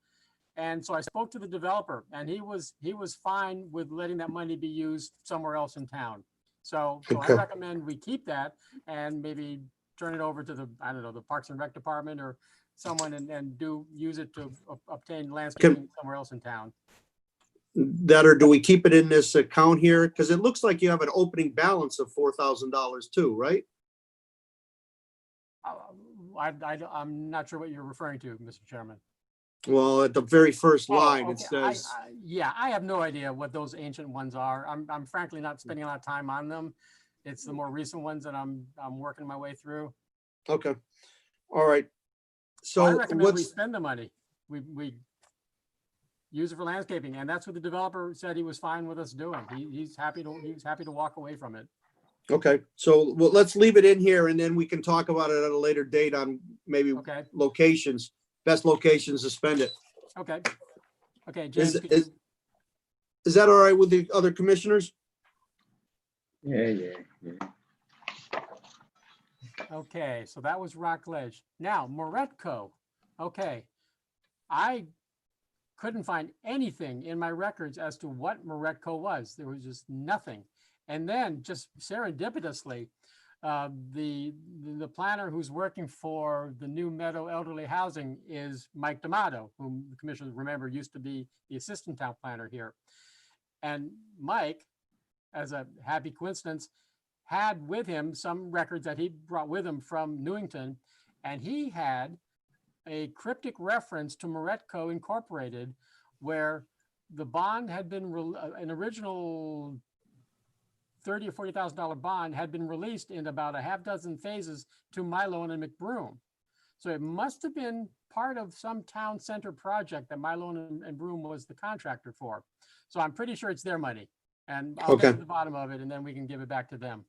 S4: And so I spoke to the developer and he was fine with letting that money be used somewhere else in town. So I recommend we keep that and maybe turn it over to the Parks and Rec department or someone and use it to obtain landscaping somewhere else in town.
S2: That, or do we keep it in this account here? Because it looks like you have an opening balance of $4,000 too, right?
S4: I'm not sure what you're referring to, Mr. Chairman.
S2: Well, at the very first line, it
S4: Okay.
S2: says.
S4: I have no idea what those ancient ones are. I'm frankly not spending a lot of time on them. It's the more recent ones that I'm working my way through.
S2: Okay. All right. So
S4: I recommend we spend the money. We use it for landscaping, and that's what the developer said he was fine with us doing. He's happy to walk away from it.
S2: Okay, so let's leave it in here and then we can talk about it at a later date on maybe locations, best locations to spend it.
S4: Okay. Okay, James.
S2: Is that all right with the other commissioners?
S11: Yeah.
S4: Okay, so that was Rockledge. Now, Moretco. Okay, I couldn't find anything in my records as to what Moretco was. There was just nothing. And then just serendipitously, the planner who's working for the New Meadow Elderly Housing is Mike D'Amato, whom the commissioners remember used to be the assistant town planner here. And Mike, as a happy coincidence, had with him some records that he brought with him from Newington, and he had a cryptic reference to Moretco Incorporated, where the bond had been an original $30,000 or $40,000 bond had been released in about a half dozen phases to Mylone and McBroom. So it must have been part of some town center project that Mylone and Broom was the contractor for. So I'm pretty sure it's their money, and I'll get to the bottom of it, and then we can give it back to them.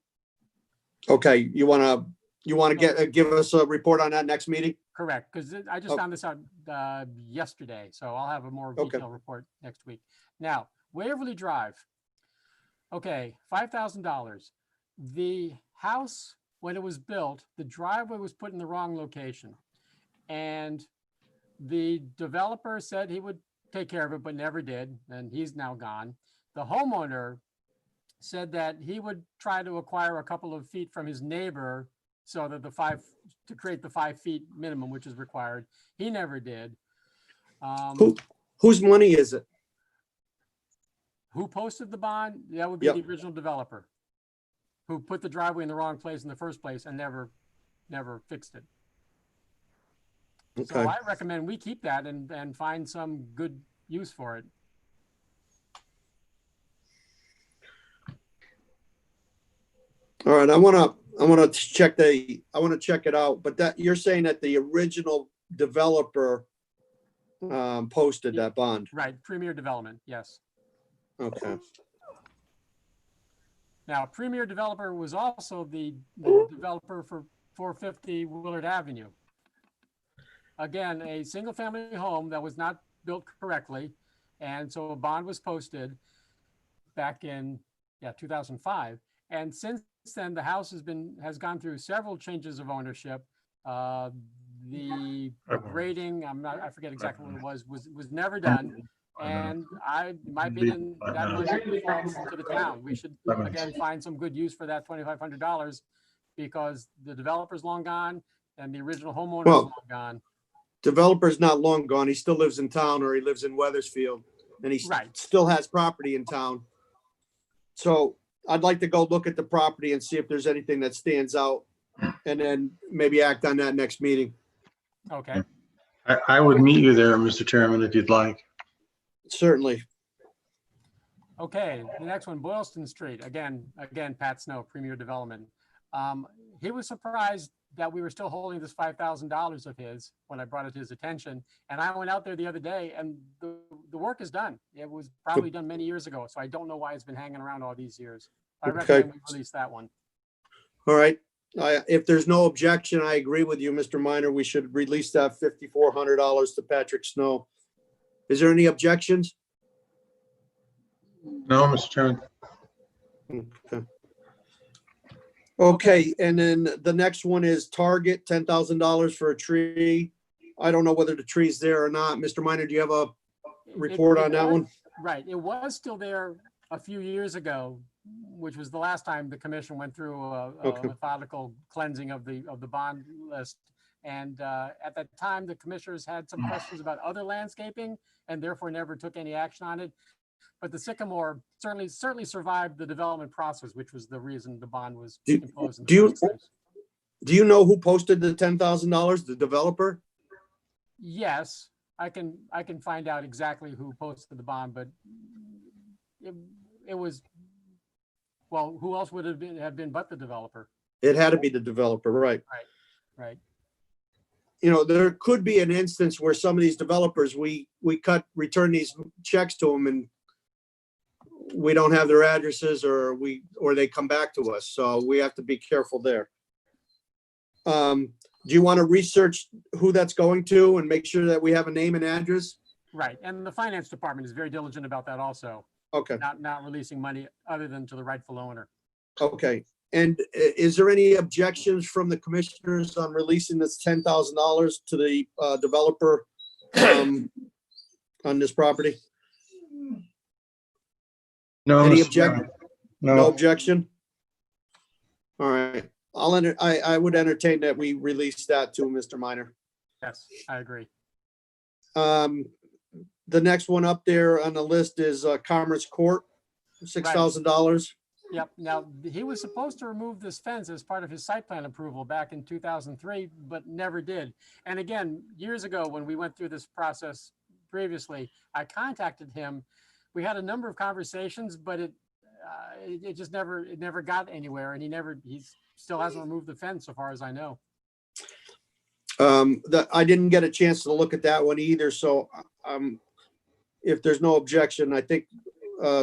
S2: Okay, you want to give us a report on that next meeting?
S4: Correct, because I just found this out yesterday, so I'll have a more detailed report next week. Now, Waverly Drive. Okay, $5,000. The house, when it was built, the driveway was put in the wrong location. And the developer said he would take care of it, but never did, and he's now gone. The homeowner said that he would try to acquire a couple of feet from his neighbor so that to create the 5 feet minimum, which is required. He never did.
S2: Whose money is it?
S4: Who posted the bond? That would be
S2: Yep.
S4: the original developer who put the driveway in the wrong place in the first place and never fixed it. So
S2: Okay.
S4: I recommend we keep that and find some good use for it.
S2: All right, I want to check it out, but that, you're saying that the original developer posted that bond.
S4: Right, Premier Development, yes.
S2: Okay.
S4: Now, Premier Developer was also the developer for 450 Willard Avenue. Again, a single-family home that was not built correctly, and so a bond was posted back in 2005. And since then, the house has gone through several changes of ownership. The grading, I forget exactly what it was never done. And in my opinion, that money falls to the town. We should, again, find some good use for that $2,500 because the developer's long gone and the original homeowner's long gone.
S2: Developer's not long gone. He still lives in town, or he lives in Weathersfield, and he still has property in town. So I'd like to go look at the property and see if there's anything that stands out, and then maybe act on that next meeting.
S4: Okay.
S5: I would meet you there, Mr. Chairman, if you'd like.
S2: Certainly.
S4: Okay, the next one, Boylston Street. Again, Pat Snow, Premier Development. He was surprised that we were still holding this $5,000 of his when I brought it to his attention. And I went out there the other day and the work is done. It was probably done many years ago. So I don't know why it's been hanging around all these years. I recommend we release that one.
S2: All right. If there's no objection, I agree with you, Mr. Minor. We should release that $5,400 to Patrick Snow. Is there any objections?
S5: No, Mr. Chairman.
S2: Okay, and then the next one is Target, $10,000 for a tree. I don't know whether the tree's there or not. Mr. Minor, do you have a report on that one?
S4: Right, it was still there a few years ago, which was the last time the commission went through a methodical cleansing of the bond list. And at that time, the commissioners had some questions about other landscaping and therefore never took any action on it. But the sycamore certainly survived the development process, which was the reason the bond was imposed.
S2: Do you know who posted the $10,000? The developer?
S4: Yes, I can find out exactly who posted the bond, but it was, well, who else would have been but the developer?
S2: It had to be the developer, right?
S4: Right.
S2: You know, there could be an instance where some of these developers, we return these checks to them and we don't have their addresses, or they come back to us. So we have to be careful there. Do you want to research who that's going to and make sure that we have a name and address?
S4: Right. And the finance department is very diligent about that also.
S2: Okay.
S4: Not releasing money other than to the rightful owner.
S2: Okay. And is there any objections from the commissioners on releasing this $10,000 to the developer on this property?
S5: No.
S2: Any
S5: Mr. Chairman.
S2: No objection? All right. I would entertain that we release that to Mr. Minor.
S4: Yes, I agree.
S2: The next one up there on the list is Commerce Court, $6,000.
S4: Yep. Now, he was supposed to remove this fence as part of his site plan approval back in 2003, but never did. And again, years ago, when we went through this process previously, I contacted him. We had a number of conversations, but it just never got anywhere. And he still hasn't removed the fence, so far as I know.
S2: I didn't get a chance to look at that one either. So if there's no objection, I think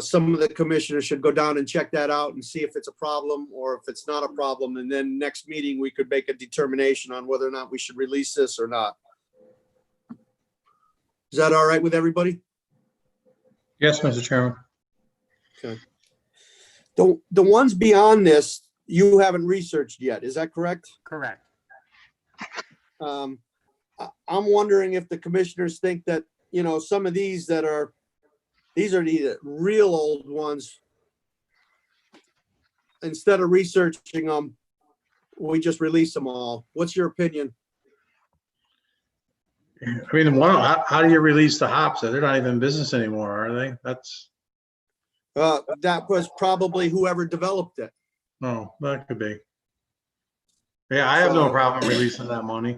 S2: some of the commissioners should go down and check that out and see if it's a problem or if it's not a problem. And then next meeting, we could make a determination on whether or not we should release this or not. Is that all right with everybody?
S5: Yes, Mr. Chairman.
S2: Okay. The ones beyond this, you haven't researched yet. Is that correct?
S4: Correct.
S2: I'm wondering if the commissioners think that, you know, some of these are the real old ones. instead of researching them, we just release them all. What's your opinion?
S5: I mean, how do you release the hops? They're not even in business anymore, are they? That's,
S2: That was probably whoever developed it.
S5: no, that could be. Yeah, I have no problem releasing that money.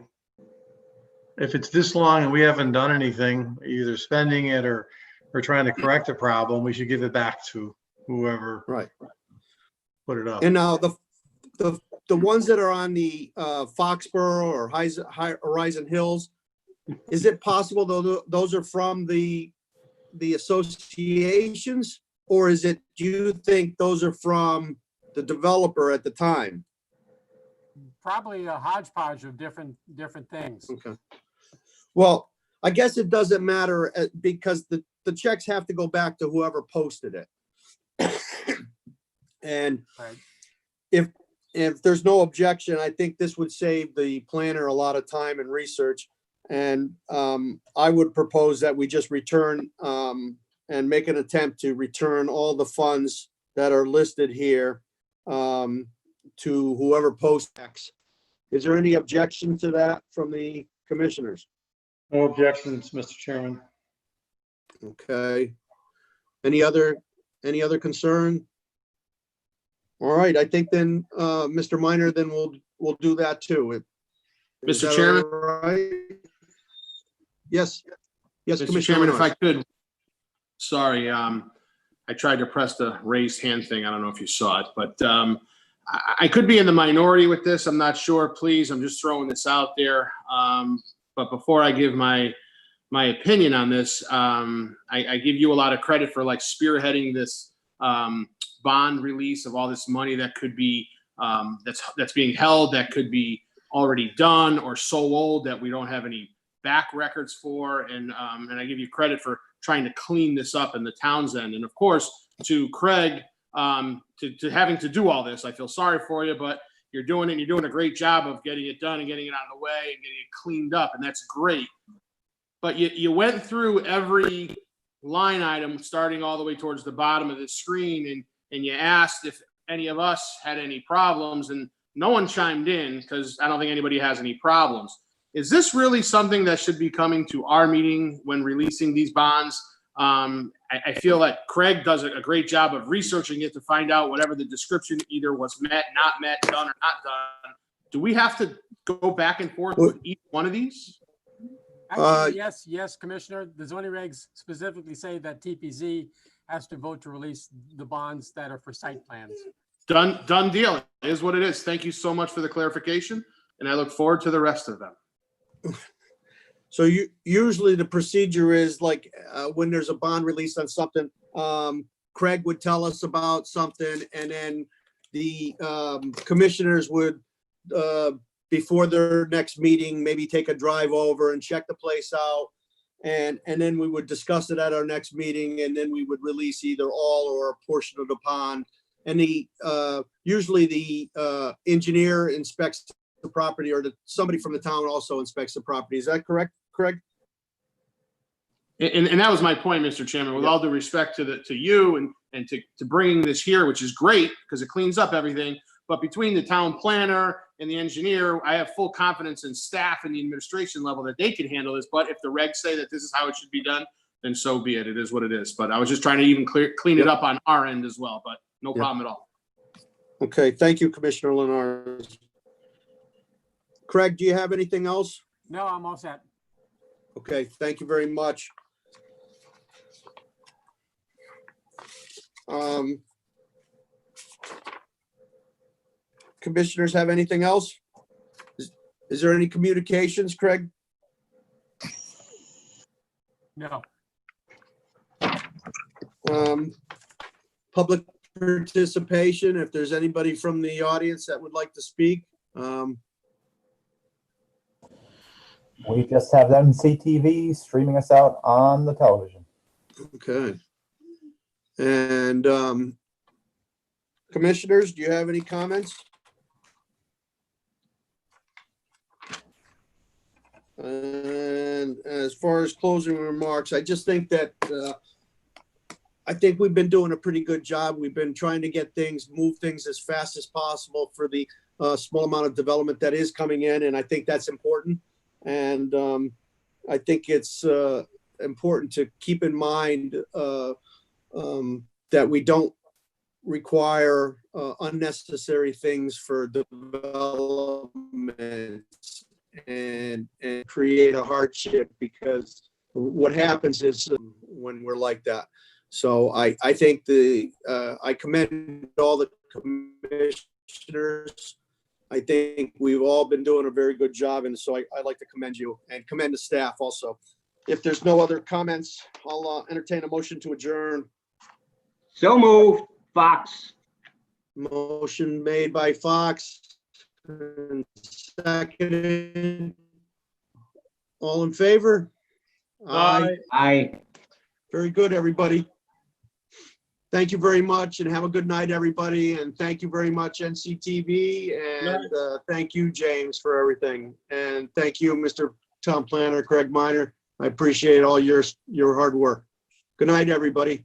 S5: If it's this long and we haven't done anything, either spending it or trying to correct the problem, we should give it back to whoever put it up.
S2: And now the ones that are on the Foxborough or Horizon Hills, is it possible those are from the associations, or is it, do you think those are from the developer at the time?
S4: Probably a hodgepodge of different things.
S2: Okay. Well, I guess it doesn't matter because the checks have to go back to whoever posted it. And if there's no objection, I think this would save the planner a lot of time and research. And I would propose that we just return and make an attempt to return all the funds that are listed here to whoever posts X. Is there any objection to that from the commissioners?
S5: No objections, Mr. Chairman.
S2: Okay. Any other concern? All right, I think then, Mr. Minor, then we'll do that too. Is
S15: Mr.
S2: that
S15: Chairman?
S2: all right? Yes. Yes,
S15: Mr.
S2: Commissioner
S15: Chairman, if I
S2: Menard.
S15: could, sorry, I tried to press the raised hand thing. I don't know if you saw it, but I could be in the minority with this. I'm not sure. Please, I'm just throwing this out there. But before I give my opinion on this, I give you a lot of credit for like spearheading this bond release of all this money that could be that's being held, that could be already done or so old that we don't have any back records for. And I give you credit for trying to clean this up in the town's end. And of course, to Craig, to having to do all this, I feel sorry for you, but you're doing it. And you're doing a great job of getting it done and getting it out of the way and getting it cleaned up. And that's great. But you went through every line item, starting all the way towards the bottom of the screen, and you asked if any of us had any problems, and no one chimed in because I don't think anybody has any problems. Is this really something that should be coming to our meeting when releasing these bonds? I feel that Craig does a great job of researching it to find out whatever the description either was met, not met, done, or not done. Do we have to go back and forth with each one of these?
S4: Actually, yes, Commissioner. The zoning regs specifically say that TPZ has to vote to release the bonds that are for site plans.
S15: Done deal. It is what it is. Thank you so much for the clarification, and I look forward to the rest of them.
S2: So usually the procedure is like when there's a bond release on something, Craig would tell us about something, and then the commissioners would, before their next meeting, maybe take a drive over and check the place out. And then we would discuss it at our next meeting, and then we would release either all or a portion of the bond. And usually the engineer inspects the property, or somebody from the town also inspects the property. Is that correct, Craig?
S15: And that was my point, Mr. Chairman, with all due respect to you and to bringing this here, which is great because it cleans up everything. But between the town planner and the engineer, I have full confidence in staff and the administration level that they can handle this. But if the regs say that this is how it should be done, then so be it. It is what it is. But I was just trying to even clean it up on our end as well, but no problem at all.
S2: Okay, thank you, Commissioner Lenard. Craig, do you have anything else?
S4: No, I'm all set.
S2: Okay, thank you very much. Commissioners have anything else? Is there any communications, Craig?
S4: No.
S2: Public participation, if there's anybody from the audience that would like to speak.
S1: We just have MCTV streaming us out on the television.
S2: Okay. And commissioners, do you have any comments? And as far as closing remarks, I just think that I think we've been doing a pretty good job. We've been trying to get things, move things as fast as possible for the small amount of development that is coming in, and I think that's important. And I think it's important to keep in mind that we don't require unnecessary things for development and create a hardship, because what happens is when we're like that. So I think I commend all the commissioners. I think we've all been doing a very good job, and so I'd like to commend you and commend the staff also. If there's no other comments, I'll entertain a motion to adjourn.
S11: So moved, Fox.
S2: Motion made by Fox and seconded. All in favor?
S3: Aye.
S11: Aye.
S2: Very good, everybody. Thank you very much and have a good night, everybody. And thank you very much, NCTV. And thank you, James, for everything. And thank you, Mr. Town Planner, Craig Minor. I appreciate all your hard work. Good night, everybody.